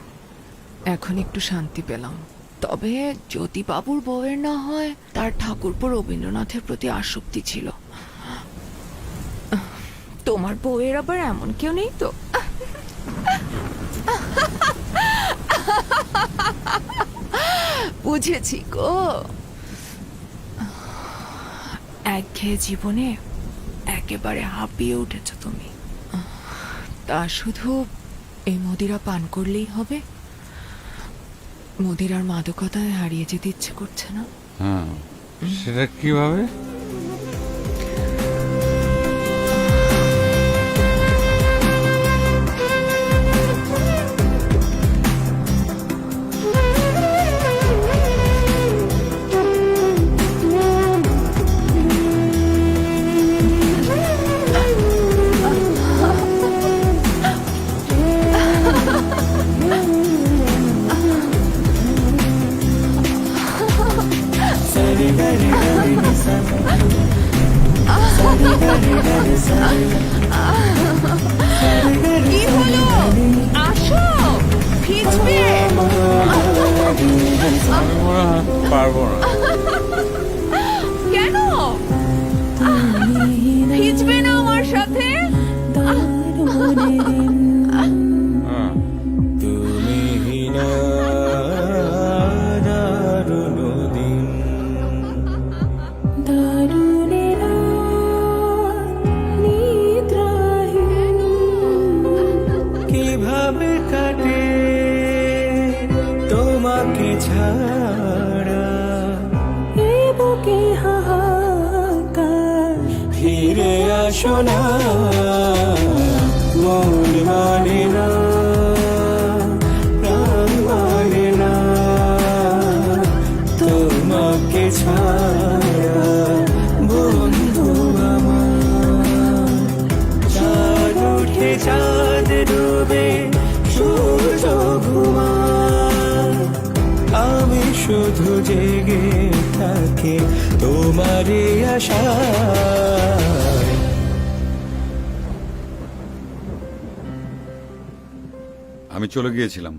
এখন একটু শান্তি পেলাম। তবে জ্যোতিবাবুর বউয়ের না হয় তার ঠাকুরপো রবীন্দ্রনাথের প্রতি আসক্তি ছিল। তোমার বউয়ের আবার এমন কেউ নেই তো? বুঝেছি গো, একঘেয়ে জীবনে একেবারে হাঁপিয়ে উঠেছ তুমি। তা শুধু এই মদিরা পান করলেই হবে? মদিরার মাদকতায় হারিয়ে যেতে ইচ্ছে করছে না? হ্যাঁ, সেটা কিভাবে? Sare gare gare nisa, sare gare gare sare, sare gare কি হলো? আসো, ভিজবে। পারবো না। কেন ভিজবে না আমার সাথে? তুমি না দারুণ দিন, দারুণের নিদ্রাহীন কিভাবে কাটে তোমাকে ছাড়া, এ বুকে হাহাকার, ফিরে আসো না, মন মানে না, প্রাণ মানে না, তোমাকে ছাড়া বন্ধু আমার। চাঁদ উঠে চাঁদ ডুবে সূর্য ঘুমায়, আমি শুধু জেগে থাকি তোমারই আশায়। আমি চলে গিয়েছিলাম,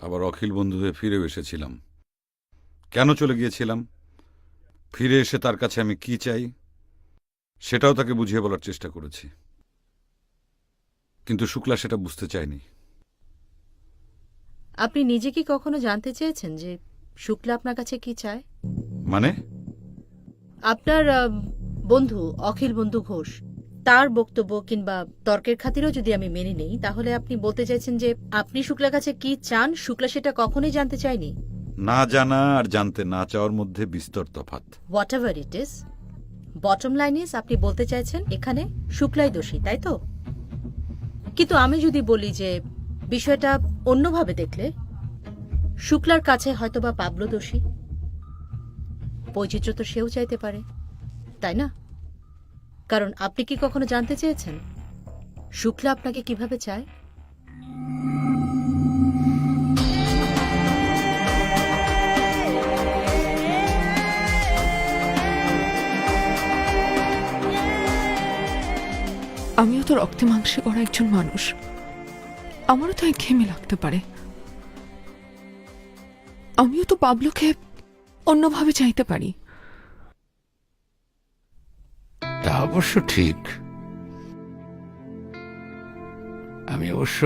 আবার অখিল বন্ধু হয়ে ফিরেও এসেছিলাম। কেন চলে গিয়েছিলাম, ফিরে এসে তার কাছে আমি কি চাই সেটাও তাকে বুঝিয়ে বলার চেষ্টা করেছি, কিন্তু শুক্লা সেটা বুঝতে চায়নি। আপনি নিজে কি কখনো জানতে চেয়েছেন যে শুক্লা আপনার কাছে কি চায়? মানে? আপনার বন্ধু অখিল বন্ধু ঘোষ, তার বক্তব্য কিংবা তর্কের খাতিরেও যদি আমি মেনে নেই, তাহলে আপনি বলতে চাইছেন যে আপনি শুক্লার কাছে কি চান শুক্লা সেটা কখনোই জানতে চায়নি? না জানা আর জানতে না চাওয়ার মধ্যে বিস্তর তফাৎ। What ever it is, bottom line is আপনি বলতে চাইছেন এখানে শুক্লাই দোষী, তাই তো? কিন্তু আমি যদি বলি যে বিষয়টা অন্যভাবে দেখলে শুক্লার কাছে হয়তোবা পাবলো দোষী, বৈচিত্র্য তো সেও চাইতে পারে, তাই না? কারণ আপনি কি কখনো জানতে চেয়েছেন শুক্লা আপনাকে কিভাবে চায়? আমিও তো রক্তে মাংসে করা একজন মানুষ, আমারও তো একঘেয়েমি লাগতে পারে। আমিও তো পাবলোকে অন্যভাবে চাইতে পারি। তা অবশ্য ঠিক। আমি অবশ্য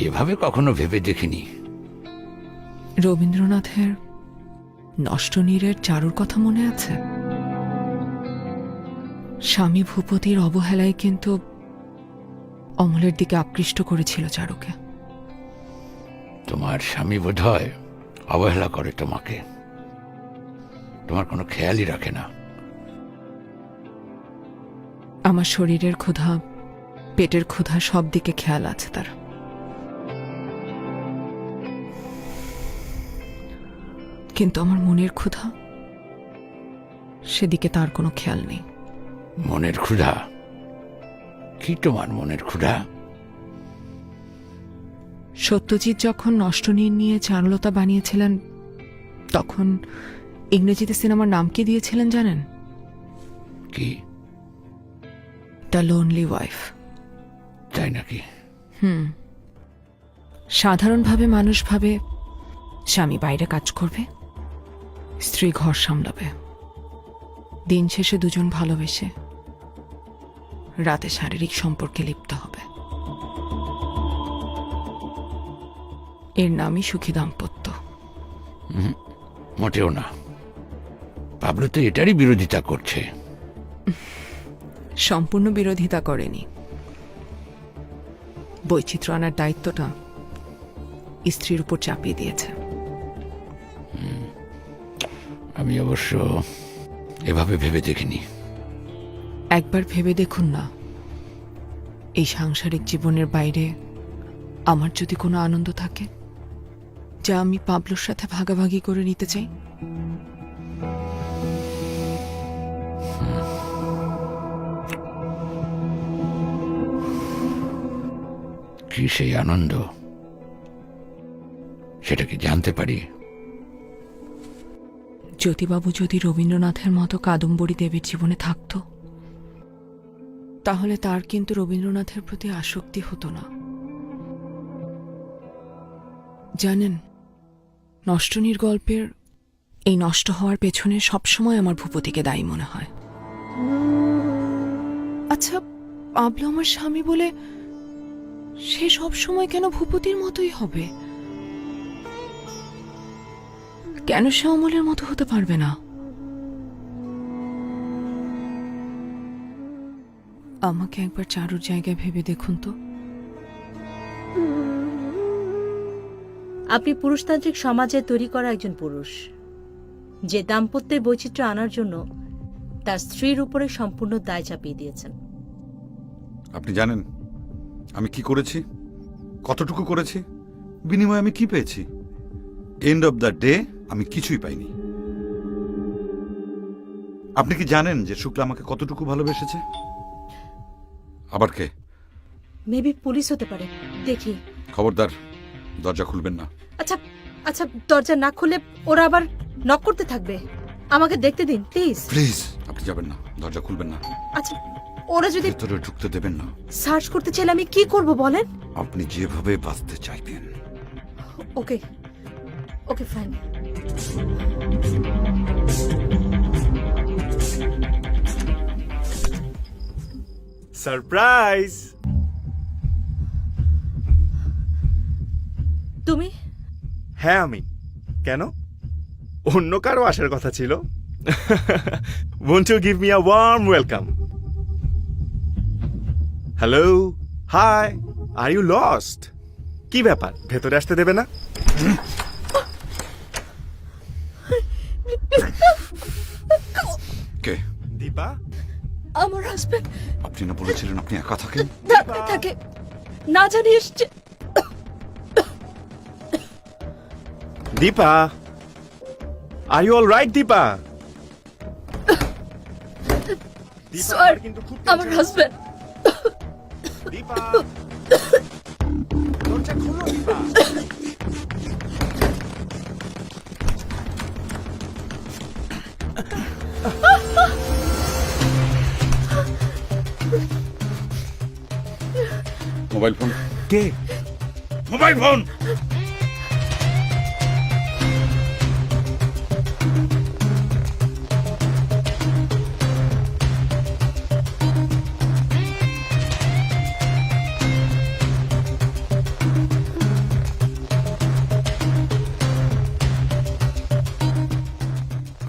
এভাবে কখনো ভেবে দেখিনি। রবীন্দ্রনাথের নষ্ট নীরের চারুর কথা মনে আছে? স্বামী ভূপতির অবহেলায় কিন্তু অমলের দিকে আকৃষ্ট করেছিল চারুকে। তোমার স্বামী বোধহয় অবহেলা করে তোমাকে, তোমার কোনো খেয়ালই রাখে না। আমার শরীরের ক্ষুধা, পেটের ক্ষুধা, সব দিকে খেয়াল আছে তার। কিন্তু আমার মনের ক্ষুধা, সেদিকে তার কোনো খেয়াল নেই। মনের ক্ষুধা? কি তোমার মনের ক্ষুধা? সত্যজিৎ যখন নষ্টনীর নিয়ে চারুলতা বানিয়েছিলেন, তখন ইংরেজিতে সিনেমার নাম কি দিয়েছিলেন জানেন? কি? The lonely wife. তাই নাকি? সাধারণভাবে মানুষ ভাবে স্বামী বাইরে কাজ করবে, স্ত্রী ঘর সামলাবে, দিন শেষে দুজন ভালোবেসে রাতে শারীরিক সম্পর্কে লিপ্ত হবে। এর নামই সুখী দাম্পত্য। মোটেও না। পাবলো তো এটারই বিরোধিতা করছে। সম্পূর্ণ বিরোধিতা করেনি, বৈচিত্র্য আনার দায়িত্বটা স্ত্রীর উপর চাপিয়ে দিয়েছে। আমি অবশ্য এভাবে ভেবে দেখিনি। একবার ভেবে দেখুন না, এই সাংসারিক জীবনের বাইরে আমার যদি কোনো আনন্দ থাকে যা আমি পাবলোর সাথে ভাগাভাগি করে নিতে চাই। কি সেই আনন্দ, সেটা কি জানতে পারি? জ্যোতিবাবু যদি রবীন্দ্রনাথের মতো কাদম্বরী দেবীর জীবনে থাকত, তাহলে তার কিন্তু রবীন্দ্রনাথের প্রতি আসক্তি হতো না। জানেন, নষ্টনীর গল্পের এই নষ্ট হওয়ার পেছনে সবসময় আমার ভূপতিকে দায়ী মনে হয়। আচ্ছা, পাবলো আমার স্বামী বলে সে সবসময় কেন ভূপতির মতোই হবে? কেন সে অমলের মতো হতে পারবে না? আমাকে একবার চারুর জায়গায় ভেবে দেখুন তো। আপনি পুরুষতান্ত্রিক সমাজে তৈরি করা একজন পুরুষ, যে দাম্পত্যের বৈচিত্র্য আনার জন্য তার স্ত্রীর উপরে সম্পূর্ণ দায় চাপিয়ে দিয়েছেন। আপনি জানেন আমি কি করেছি, কতটুকু করেছি, বিনিময়ে আমি কি পেয়েছি? এন্ড অব দ্য ডে আমি কিছুই পাইনি। আপনি কি জানেন যে শুক্লা আমাকে কতটুকু ভালোবেসেছে? আবার কে? মেবি পুলিশ হতে পারে, দেখি। খবরদার, দরজা খুলবেন না। আচ্ছা আচ্ছা, দরজা না খুলে ওরা আবার নক করতে থাকবে। আমাকে দেখতে দিন প্লিজ। প্লিজ, আপনি যাবেন না, দরজা খুলবেন না। আচ্ছা ওরা যদি ভেতরে ঢুকতে দেবেন না। সার্চ করতে চাইলে আমি কি করব বলেন? আপনি যেভাবে বাঁচতে চাইতেন। ওকে ওকে ফাইন। সারপ্রাইজ। তুমি? হ্যাঁ আমি। কেন? অন্য কারো আসার কথা ছিল। Won't you give me a warm welcome? Hello, hi, are you lost? কি ব্যাপার, ভেতরে আসতে দেবে না? কে? দীপা? আমার হাজবেন্ড আপনি না বলেছিলেন আপনি একা থাকেন? ঢাকায় থাকে, না জানি এসছে। Dipa, are you all right Dipa? Dipa, sir, কিন্তু খুব আমার tension হাজবেন্ড। হচ্ছে। দীপা, দরজা খোলো দীপা। Mobile phone. কে? Mobile phone.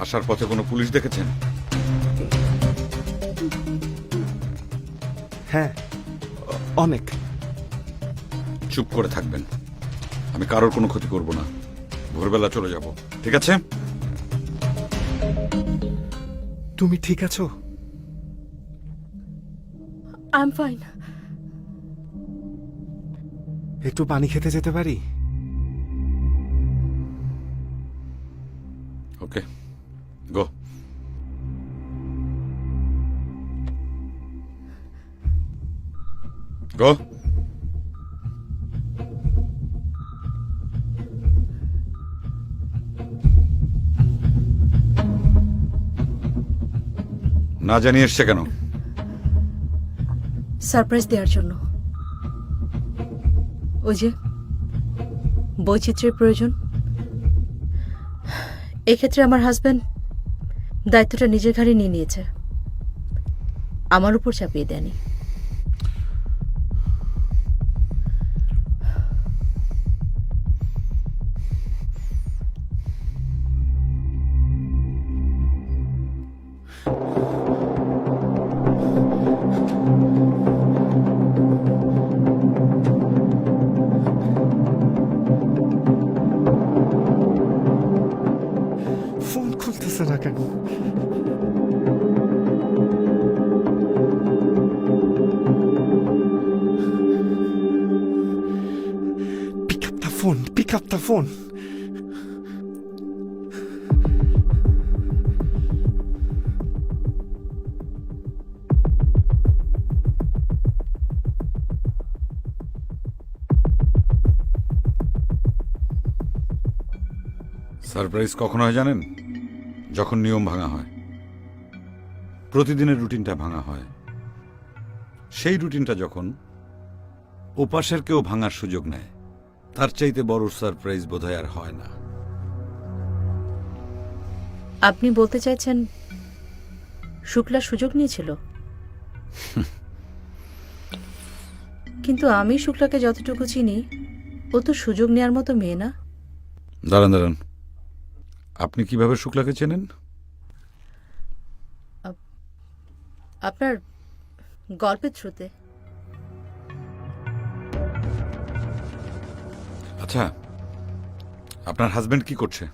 আসার পথে কোনো পুলিশ দেখেছেন? হ্যাঁ, অনেক। চুপ করে থাকবেন। আমি কারোর কোনো ক্ষতি করব না। ভোরবেলা চলে যাব, ঠিক আছে? তুমি ঠিক আছো? I am fine. একটু পানি খেতে যেতে পারি? ওকে, গো। গো। না জানিয়ে এসছে কেন? সারপ্রাইজ দেওয়ার জন্য। ওই যে বৈচিত্র্যের প্রয়োজন, এক্ষেত্রে আমার হাজবেন্ড দায়িত্বটা নিজের ঘাড়ে নিয়ে নিয়েছে, আমার উপর চাপিয়ে দেয়নি। ফোন খুলতেছে না কেন? Pick up the phone, pick up the phone. Surprise কখন হয় জানেন? যখন নিয়ম ভাঙা হয়, প্রতিদিনের রুটিনটা ভাঙা হয়। সেই রুটিনটা যখন ওপাশের কেউ ভাঙার সুযোগ নেয়, তার চাইতে বড় সারপ্রাইজ বোধহয় আর হয় না। আপনি বলতে চাইছেন শুক্লা সুযোগ নিয়েছিল? কিন্তু আমি শুক্লাকে যতটুকু চিনি, ও তো সুযোগ নেওয়ার মতো মেয়ে না। দাঁড়ান দাঁড়ান, আপনি কিভাবে শুক্লাকে চেনেন? আপনার গল্পের থ্রুতে। আচ্ছা, আপনার হাজবেন্ড কি করছে?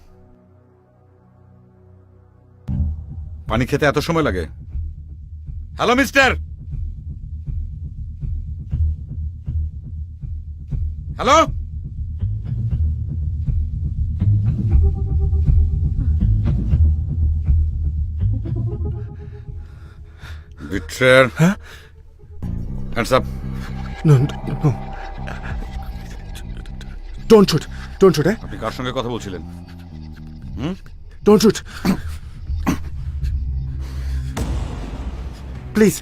পানি খেতে এত সময় লাগে? Hello mister, hello. Betrayer. Huh? Hands up. No, no. Don't shoot. Don't shoot, eh? আপনি কার সঙ্গে কথা বলছিলেন? Don't shoot. Please.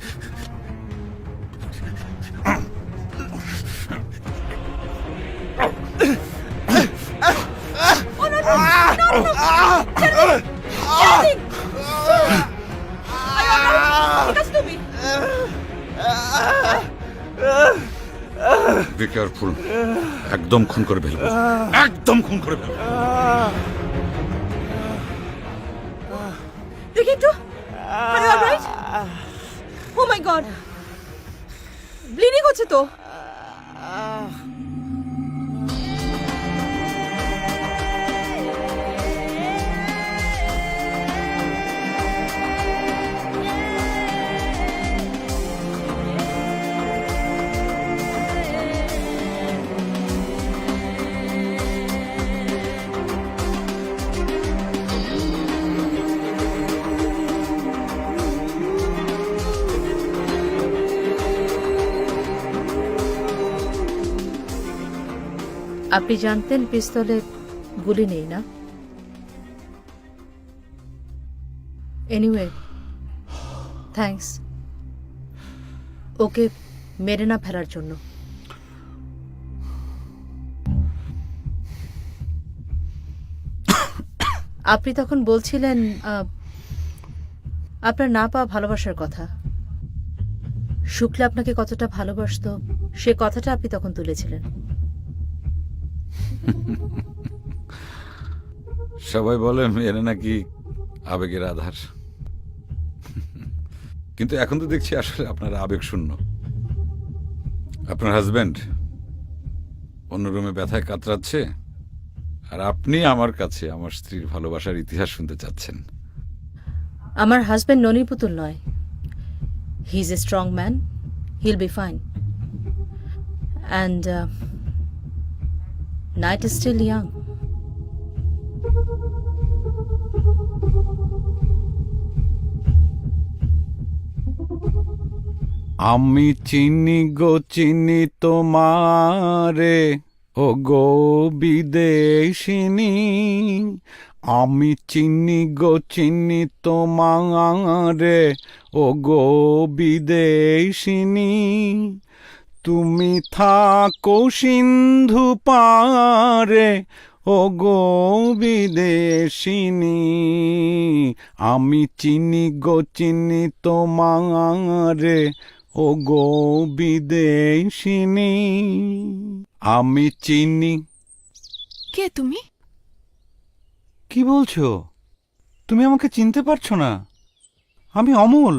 Be careful, একদম খুন করে ফেলবো, একদম খুন করে ফেলবো। দেখি একটু ও মাই গড, ব্লিডিং হচ্ছে তো। আপনি জানতেন পিস্তলে গুলি নেই না? এনিওয়ে থ্যাঙ্কস ওকে মেরে না ফেলার জন্য। আপনি তখন বলছিলেন আপনার না পাওয়া ভালোবাসার কথা। শুক্লা আপনাকে কতটা ভালোবাসতো সে কথাটা আপনি তখন তুলেছিলেন। সবাই বলে মেয়েরা নাকি আবেগের আধার, কিন্তু এখন তো দেখছি আসলে আপনারা আবেগ শূন্য। আপনার হাজবেন্ড অন্য রুমে ব্যথায় কাতরাচ্ছে, আর আপনি আমার কাছে আমার স্ত্রীর ভালোবাসার ইতিহাস শুনতে চাচ্ছেন। আমার হাজবেন্ড ননির পুতুল নয়। He is a strong man, he'll be fine, and night is still young. আমি চিনি গো চিনি তোমারে, ও গো বিদেশিনী। আমি চিনি গো চিনি তোমারে, ও গো বিদেশিনী। তুমি থাকো সিন্ধু পারে, ও গো বিদেশিনী। আমি চিনি গো চিনি তোমারে, ও গো বিদেশিনী। আমি চিনি। কে তুমি? কি বলছো? তুমি আমাকে চিনতে পারছো না? আমি অমল।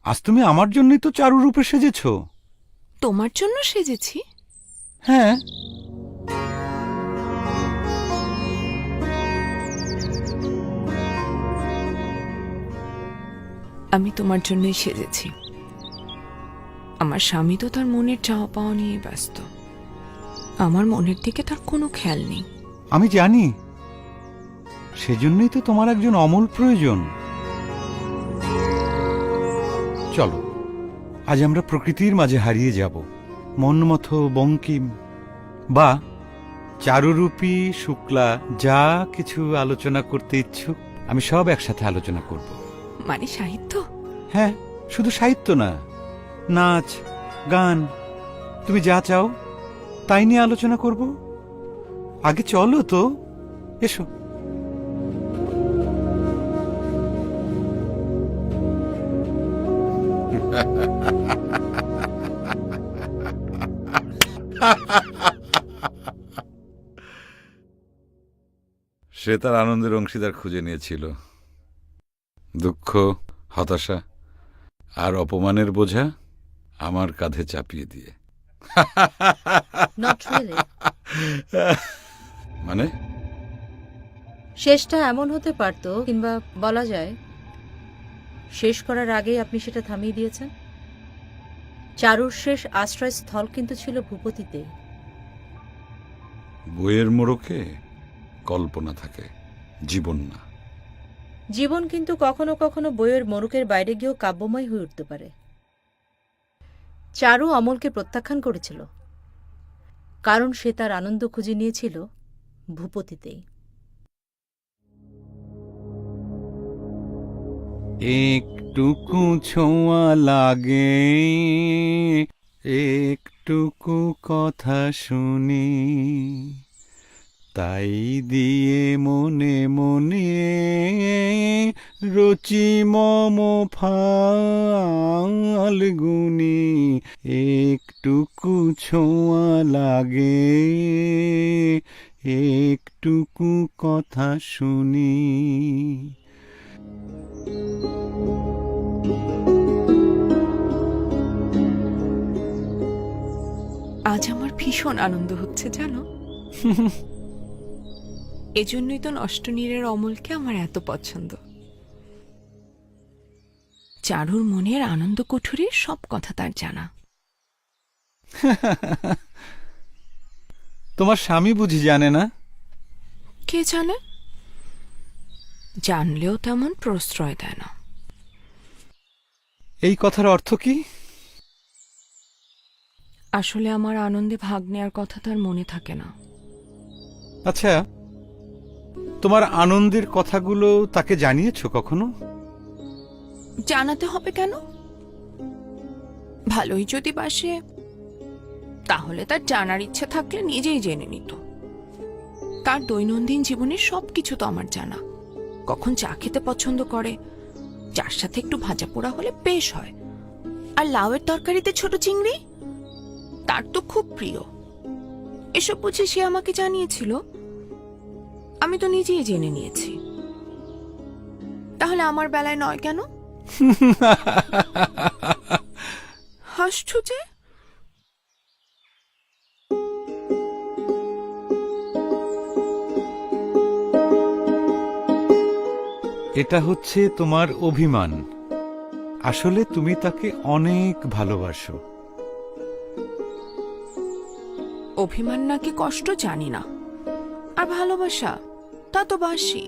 আজ তুমি আমার জন্যই তো চারু রূপে সেজেছো। তোমার জন্য সেজেছি? হ্যাঁ। আমি তোমার জন্যই সেজেছি। আমার স্বামী তো তার মনের চাওয়া পাওয়া নিয়ে ব্যস্ত। আমার মনের দিকে তার কোনো খেয়াল নেই। আমি জানি, সেজন্যই তো তোমার একজন অমল প্রয়োজন। চলো আজ আমরা প্রকৃতির মাঝে হারিয়ে যাব, মন্মথ বঙ্কিম বা চারুরূপী শুক্লা যা কিছু আলোচনা করতে ইচ্ছুক আমি সব একসাথে আলোচনা করব। মানে সাহিত্য? হ্যাঁ, শুধু সাহিত্য না, নাচ গান, তুমি যা চাও তাই নিয়ে আলোচনা করব। আগে চলো তো, এসো। সে তার আনন্দের অংশীদার খুঁজে নিয়েছিল। দুঃখ, হতাশা আর অপমানের বোঝা আমার কাঁধে চাপিয়ে দিয়ে। Not really. মানে শেষটা এমন হতে পারতো, কিংবা বলা যায় শেষ করার আগেই আপনি সেটা থামিয়ে দিয়েছেন। চারুর শেষ আশ্রয়স্থল কিন্তু ছিল ভূপতিতে। বইয়ের মোড়কে কল্পনা থাকে, জীবন না। জীবন কিন্তু কখনো কখনো বইয়ের মোড়কের বাইরে গিয়েও কাব্যময় হয়ে উঠতে পারে। চারু অমলকে প্রত্যাখ্যান করেছিল কারণ সে তার আনন্দ খুঁজে নিয়েছিল ভূপতিতেই। একটুকু ছোঁয়া লাগে, একটুকু কথা শুনি, তাই দিয়ে মনে মনে রচি মম ফাল্গুনি, একটুকু ছোঁয়া লাগে, একটুকু কথা শুনি। আজ আমার ভীষণ আনন্দ হচ্ছে জানো। এজন্যই তো নষ্টনীরের অমলকে আমার এত পছন্দ। চারুর মনের আনন্দ কুঠুরির সব কথা তার জানা। তোমার স্বামী বুঝি জানে না? কে জানে? জানলেও তেমন প্রশ্রয় দেয় না। এই কথার অর্থ কি? আসলে আমার আনন্দে ভাগ নেয়ার কথা তার মনে থাকে না। আচ্ছা, তোমার আনন্দের কথাগুলো তাকে জানিয়েছো কখনো? জানাতে হবে কেন? ভালোই যদি বাসে তাহলে তার জানার ইচ্ছে থাকলে নিজেই জেনে নিত। তার দৈনন্দিন জীবনের সবকিছু তো আমার জানা। কখন চা খেতে পছন্দ করে, যার সাথে একটু ভাজা পোড়া হলে বেশ হয়, আর লাউয়ের তরকারিতে ছোট চিংড়ি তার তো খুব প্রিয়। এসব বুঝে সে আমাকে জানিয়েছিল, আমি তো নিজেই জেনে নিয়েছি। তাহলে আমার বেলায় নয় কেন? হাসছো যে? এটা হচ্ছে তোমার অভিমান। আসলে তুমি তাকে অনেক ভালোবাসো। অভিমান নাকি কষ্ট জানি না, আর ভালোবাসা তা তো বাসি।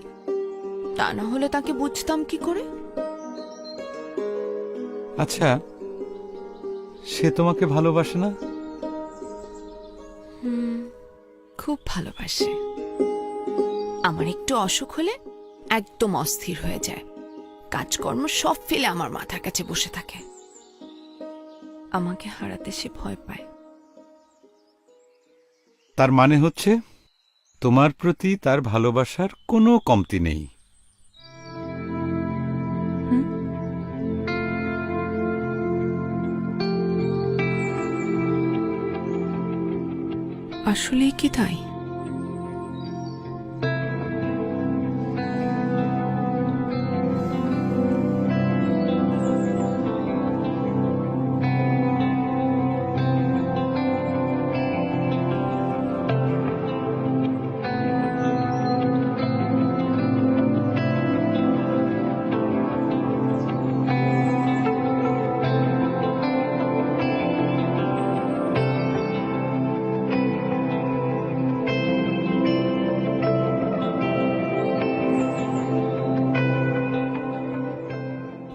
তা না হলে তাকে বুঝতাম কি করে? আচ্ছা, সে তোমাকে ভালোবাসে না? খুব ভালোবাসে। আমার একটু অসুখ হলে একদম অস্থির হয়ে যায়, কাজকর্ম সব ফেলে আমার মাথার কাছে বসে থাকে। আমাকে হারাতে সে ভয় পায়। তার মানে হচ্ছে তোমার প্রতি তার ভালোবাসার কোনো কমতি নেই। আসলেই কি তাই?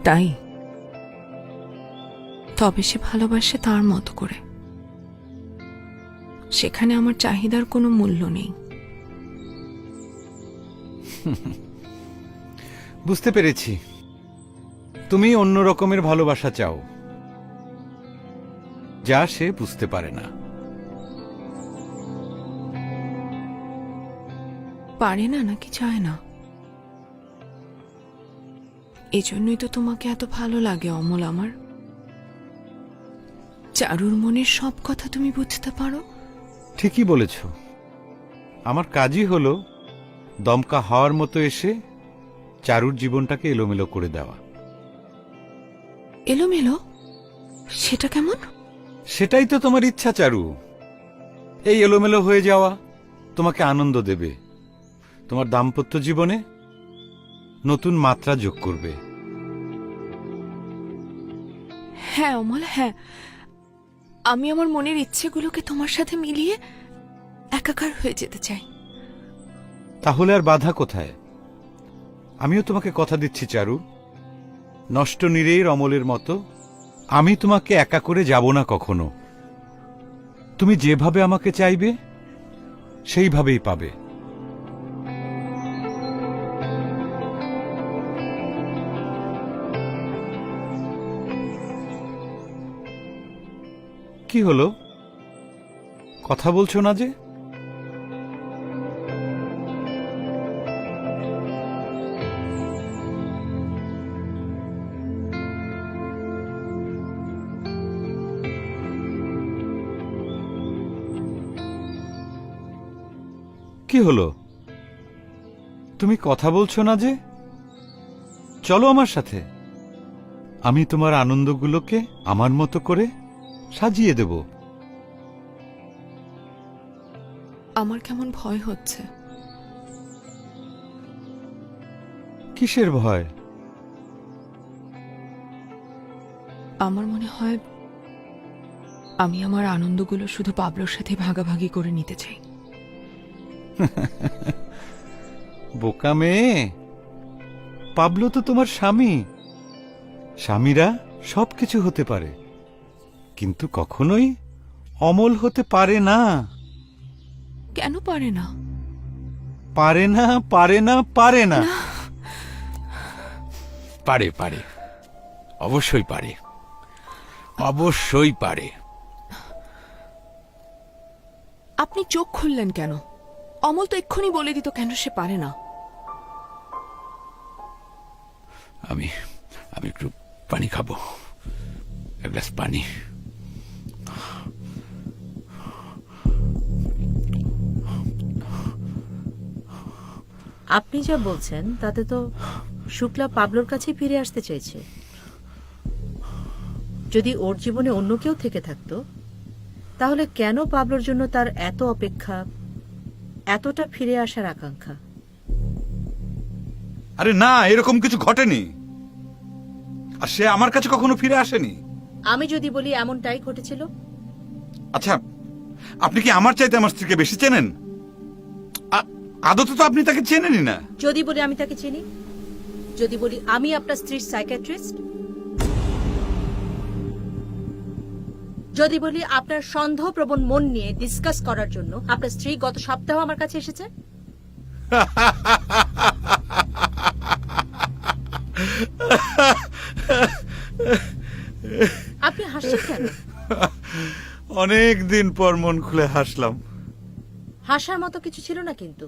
তাই তবে সে ভালোবাসে তার মতো করে। সেখানে আমার চাহিদার কোনো মূল্য নেই। বুঝতে পেরেছি, তুমি অন্য রকমের ভালোবাসা চাও, যা সে বুঝতে পারে না। পারে না নাকি চায় না? এজন্যই তো তোমাকে এত ভালো লাগে অমল আমার। চারুর মনের সব কথা তুমি বুঝতে পারো। ঠিকই বলেছ। আমার কাজই হলো দমকা হওয়ার মতো এসে চারুর জীবনটাকে এলোমেলো করে দেওয়া। এলোমেলো? সেটা কেমন? সেটাই তো তোমার ইচ্ছা চারু। এই এলোমেলো হয়ে যাওয়া তোমাকে আনন্দ দেবে, তোমার দাম্পত্য জীবনে নতুন মাত্রা যোগ করবে। হ্যাঁ অমল, হ্যাঁ, আমি আমার মনের ইচ্ছেগুলোকে তোমার সাথে মিলিয়ে একাকার হয়ে যেতে চাই। তাহলে আর বাধা কোথায়? আমিও তোমাকে কথা দিচ্ছি চারু, নষ্ট নীরের অমলের মতো আমি তোমাকে একা করে যাব না কখনো। তুমি যেভাবে আমাকে চাইবে সেইভাবেই পাবে। কি হলো, কথা বলছো না যে? কি হলো? তুমি কথা বলছো না যে? চলো আমার সাথে, আমি তোমার আনন্দগুলোকে আমার মতো করে সাজিয়ে দেব। আমার কেমন ভয় হচ্ছে। কিসের ভয়? আমার মনে হয় আমি আমার আনন্দগুলো শুধু পাবলোর সাথে ভাগাভাগি করে নিতে চাই। বোকা মেয়ে, পাবলো তো তোমার স্বামী। স্বামীরা সবকিছু হতে পারে, কিন্তু কখনোই অমল হতে পারে না। কেন পারে না? পারে না, পারে না, পারে না। পারে পারে, অবশ্যই পারে, অবশ্যই পারে। আপনি চোখ খুললেন কেন? অমল তো এক্ষুনি বলে দিত কেন সে পারে না। আমি আমি একটু পানি খাবো, এক গ্লাস পানি। আপনি যা বলছেন তাতে তো শুক্লা পাবলোর কাছে ফিরে আসতে চাইছে। যদি ওর জীবনে অন্য কেউ থেকে থাকতো, তাহলে কেন পাবলোর জন্য তার এত অপেক্ষা, এতটা ফিরে আসার আকাঙ্ক্ষা? আরে না, এরকম কিছু ঘটেনি, আর সে আমার কাছে কখনো ফিরে আসেনি। আমি যদি বলি এমনটাই ঘটেছিল? আচ্ছা, আপনি কি আমার চাইতে আমার স্ত্রীকে বেশি চেনেন? আদতে তো আপনি তাকে চেনেনই না। যদি বলি আমি তাকে চিনি, যদি বলি আমি আপনার স্ত্রীর সাইকিয়াট্রিস্ট, যদি বলি আপনার সন্দেহপ্রবণ মন নিয়ে ডিসকাস করার জন্য আপনার স্ত্রী গত সপ্তাহ আমার কাছে এসেছে, আপনি হাসছেন কেন? অনেক দিন পর মন খুলে হাসলাম। হাসার মতো কিছু ছিল না কিন্তু।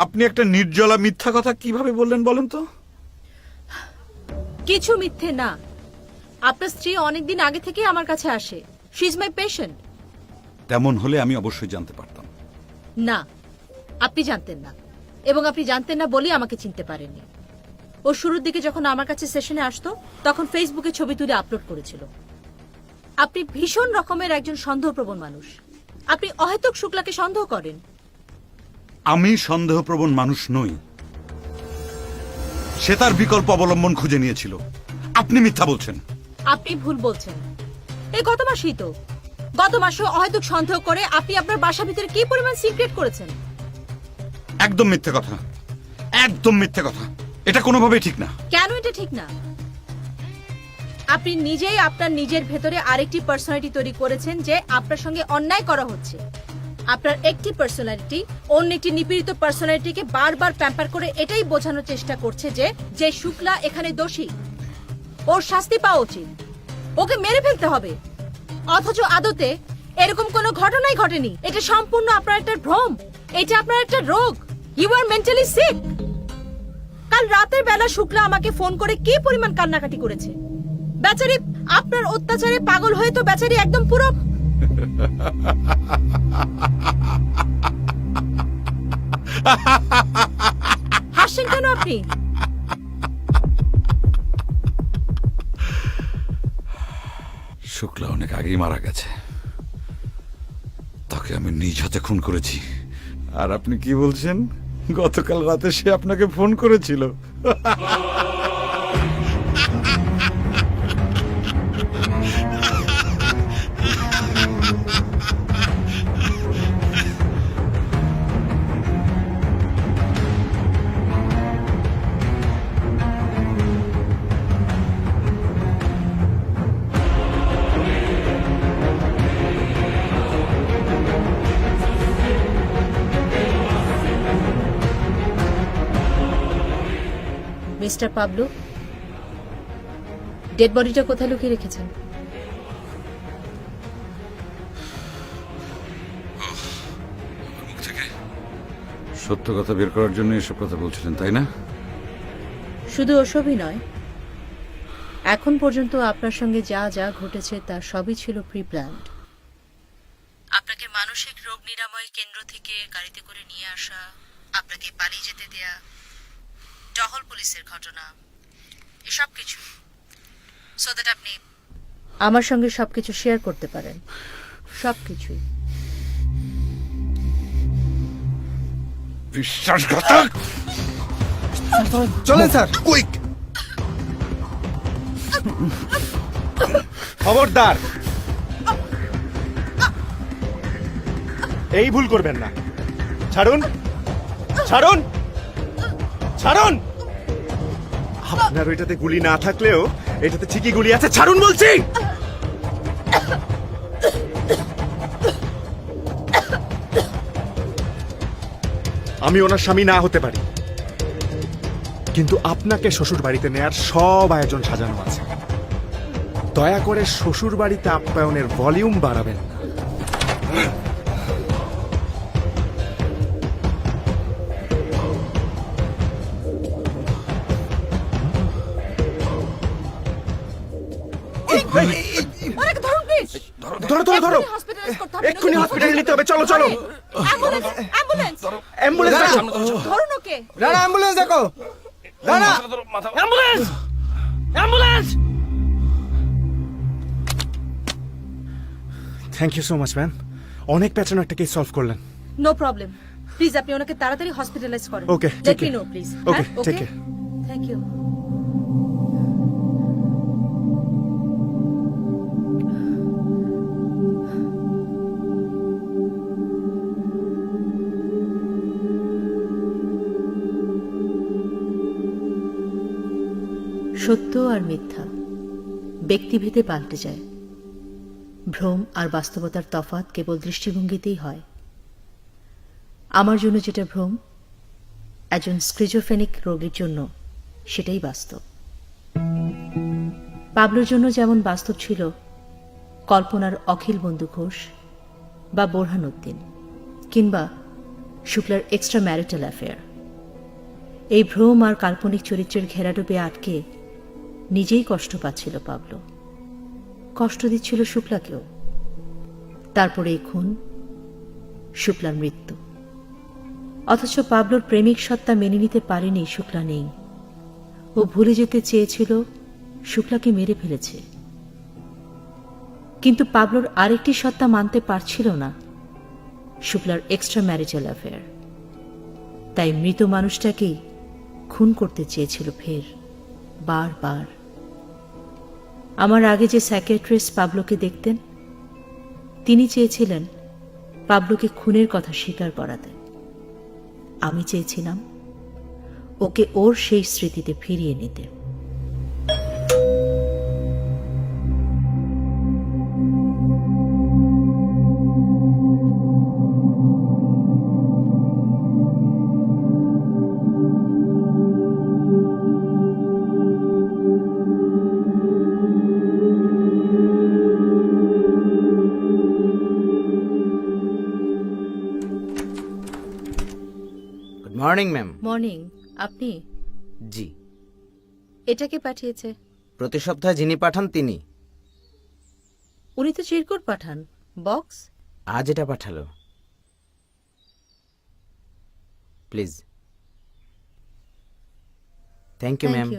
আপনি একটা নির্জলা মিথ্যা কথা কিভাবে বললেন বলেন তো? কিছু মিথ্যে না। আপনার স্ত্রী অনেকদিন আগে থেকে আমার কাছে আসে। She is my patient. তেমন হলে আমি অবশ্যই জানতে পারতাম। না, আপনি জানতেন না, এবং আপনি জানতেন না বলেই আমাকে চিনতে পারেননি। ও শুরুর দিকে যখন আমার কাছে সেশনে আসতো, তখন ফেসবুকে ছবি তুলে আপলোড করেছিল। আপনি ভীষণ রকমের একজন সন্দেহপ্রবণ মানুষ। আপনি অহেতুক শুক্লাকে সন্দেহ করেন। আমি সন্দেহপ্রবণ মানুষ নই, সে তার বিকল্প অবলম্বন খুঁজে নিয়েছিল। আপনি মিথ্যা বলছেন। আপনি ভুল বলছেন। এই গত মাসেই তো, গত মাসে অহেতুক সন্দেহ করে আপনি আপনার বাসার ভিতরে কি পরিমাণ সিক্রেট করেছেন। একদম মিথ্যে কথা, একদম মিথ্যে কথা। এটা কোনোভাবেই ঠিক না। কেন এটা ঠিক না? আপনি নিজেই আপনার নিজের ভেতরে আরেকটি পার্সোনালিটি তৈরি করেছেন যে আপনার সঙ্গে অন্যায় করা হচ্ছে। আপনার একটি পার্সোনালিটি অন্য একটি নিপীড়িত পার্সোনালিটিকে বারবার প্যাম্পার করে এটাই বোঝানোর চেষ্টা করছে যে যে শুক্লা এখানে দোষী, ওর শাস্তি পাওয়া উচিত, ওকে মেরে ফেলতে হবে। অথচ আদতে এরকম কোনো ঘটনাই ঘটেনি। এটা সম্পূর্ণ আপনার একটা ভ্রম, এটা আপনার একটা রোগ। You are mentally sick. কাল রাতের বেলা শুক্লা আমাকে ফোন করে কি পরিমাণ কান্নাকাটি করেছে। বেচারি আপনার অত্যাচারে পাগল হয়ে তো বেচারি একদম পুরো। হাসছেন কেন আপনি? শুক্লা অনেক আগেই মারা গেছে, তাকে আমি নিজ হাতে খুন করেছি। আর আপনি কি বলছেন? গতকাল রাতে সে আপনাকে ফোন করেছিল। মিস্টার পাবলো, ডেড বডিটা কোথায় লুকিয়ে রেখেছেন? সত্য কথা বের করার জন্য এসব কথা বলছিলেন, তাই না? শুধু ওসবই নয়, এখন পর্যন্ত আপনার সঙ্গে যা যা ঘটেছে তার সবই ছিল প্রি প্ল্যান্ড। আপনাকে মানসিক রোগ নিরাময় কেন্দ্র থেকে গাড়িতে করে নিয়ে আসা, আপনাকে পালিয়ে যেতে দেয়া, টহল পুলিশের ঘটনা, এসব কিছু, সো দ্যাট আপনি আমার সঙ্গে সবকিছু শেয়ার করতে পারেন, সবকিছুই। বিশ্বাসঘাতক! চলেন স্যার। কুইক! খবরদার, এই ভুল করবেন না। ছাড়ুন, ছাড়ুন, ছাড়ুন! আপনার ওইটাতে গুলি না থাকলেও এটাতে ঠিকই গুলি আছে। ছাড়ুন বলছি! আমি ওনার স্বামী না হতে পারি, কিন্তু আপনাকে শ্বশুর বাড়িতে নেয়ার সব আয়োজন সাজানো আছে। দয়া করে শ্বশুর বাড়িতে আপ্যায়নের ভলিউম বাড়াবেন না। ধরো ধরো ধরো, এক্ষুনি হসপিটালে নিতে হবে। চলো চলো, অ্যাম্বুলেন্স ডাকো। রানা অ্যাম্বুলেন্স দেখো। Rana thank you so much ma'am, অনেক প্যাটার্ন একটা কেস সলভ করলেন। নো প্রবলেম, প্লিজ আপনি ওনাকে তাড়াতাড়ি হসপিটালাইজ করেন। Okay, let take me care. No please. Okay, take care. Thank you. সত্য আর মিথ্যা ব্যক্তিভেদে পাল্টে যায়। ভ্রম আর বাস্তবতার তফাৎ কেবল দৃষ্টিভঙ্গিতেই হয়। আমার জন্য যেটা ভ্রম, একজন স্ক্রিজোফ্রেনিক রোগীর জন্য সেটাই বাস্তব। পাবলোর জন্য যেমন বাস্তব ছিল কল্পনার অখিল বন্ধু ঘোষ বা বোরহানউদ্দিন কিংবা শুক্লার এক্সট্রা ম্যারিটাল অ্যাফেয়ার। এই ভ্রম আর কাল্পনিক চরিত্রের ঘেরাডোবে আটকে নিজেই কষ্ট পাচ্ছিল পাবলো, কষ্ট দিচ্ছিল শুক্লাকেও। তারপরে এই খুন, শুক্লার মৃত্যু। অথচ পাবলোর প্রেমিক সত্তা মেনে নিতে পারেনি শুক্লা নেই। ও ভুলে যেতে চেয়েছিল শুক্লাকে মেরে ফেলেছে, কিন্তু পাবলোর আরেকটি সত্তা মানতে পারছিল না, শুক্লার এক্সট্রা ম্যারিটাল অ্যাফেয়ার। তাই মৃত মানুষটাকেই খুন করতে চেয়েছিল ফের, বারবার। আমার আগে যে সাইকিয়াট্রিস্ট পাবলোকে দেখতেন, তিনি চেয়েছিলেন পাবলোকে খুনের কথা স্বীকার করাতে। আমি চেয়েছিলাম ওকে ওর সেই স্মৃতিতে ফিরিয়ে নিতে। Morning ma'am. মর্নিং। আপনি? জি। এটাকে পাঠিয়েছে? প্রতি সপ্তাহে যিনি পাঠান তিনি। উনি তো চিরকুট পাঠান, বক্স। আজ এটা পাঠালো। Please. Thank you ma'am.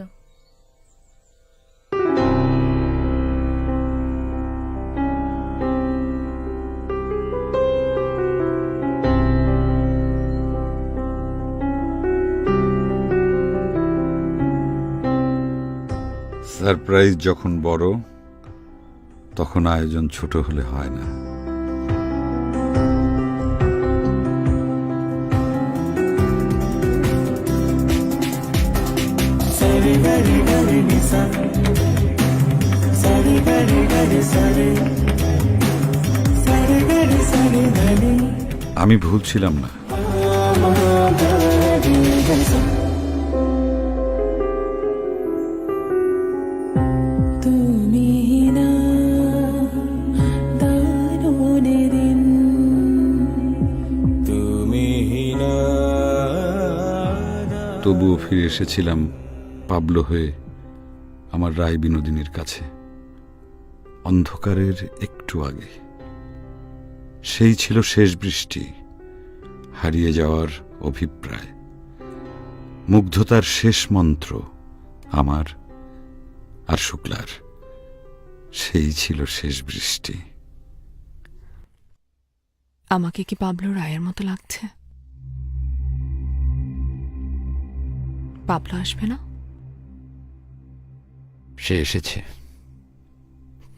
Surprise যখন বড়, তখন আয়োজন ছোট হলে হয় না। আমি ভুল ছিলাম না। তবুও ফিরে এসেছিলাম পাবলো হয়ে আমার রায় বিনোদিনীর কাছে, অন্ধকারের একটু আগে। সেই ছিল শেষ বৃষ্টি, হারিয়ে যাওয়ার অভিপ্রায়, মুগ্ধতার শেষ মন্ত্র আমার আর শুক্লার। সেই ছিল শেষ বৃষ্টি। আমাকে কি পাবলো রায়ের মতো লাগছে? পাবলো আসবে না? সে এসেছে,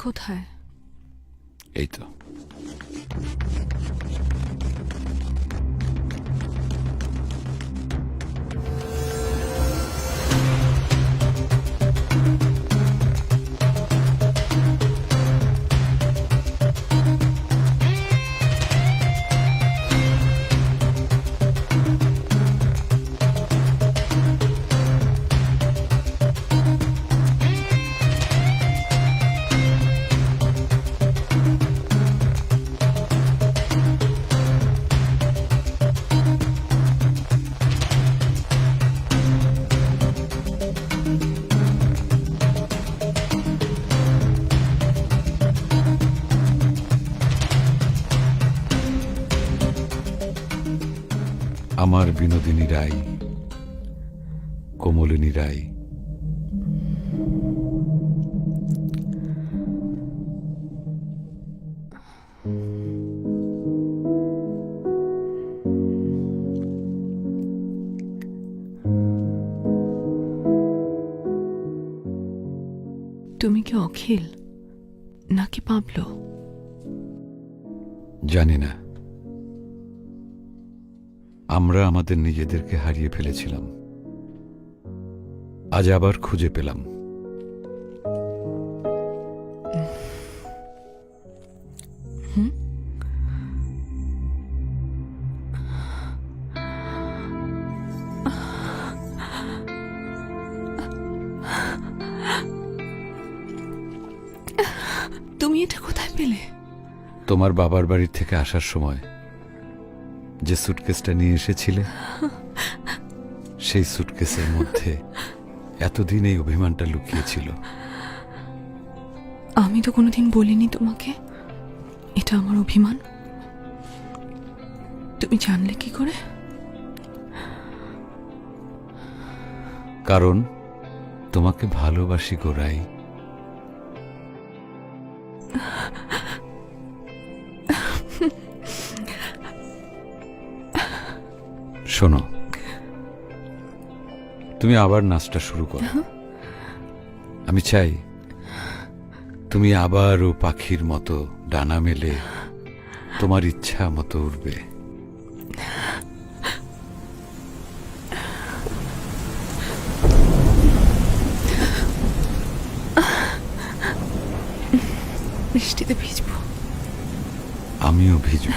কোথায়? এই তো। আমার বিনোদিনী রায়, কোমলিনী রায়। তুমি কি অখিল নাকি পাবলো? জানি না, আমরা আমাদের নিজেদেরকে হারিয়ে ফেলেছিলাম, আজ আবার খুঁজে পেলাম। তুমি এটা কোথায় পেলে? তোমার বাবার বাড়ির থেকে আসার সময় যে সুটকেসটা নিয়ে এসেছিলে, সেই সুটকেসের মধ্যে এতদিন এই অভিমানটা লুকিয়েছিল। আমি তো কোনোদিন বলিনি তোমাকে এটা আমার অভিমান। তুমি জানলে কি করে? কারণ তোমাকে ভালোবাসি গোরাই। শোনো, তুমি আবার নাচটা শুরু করো। আমি চাই তুমি আবারও পাখির মতো ডানা মেলে তোমার ইচ্ছা মতো উড়বে। বৃষ্টিতে ভিজবো। আমিও ভিজব।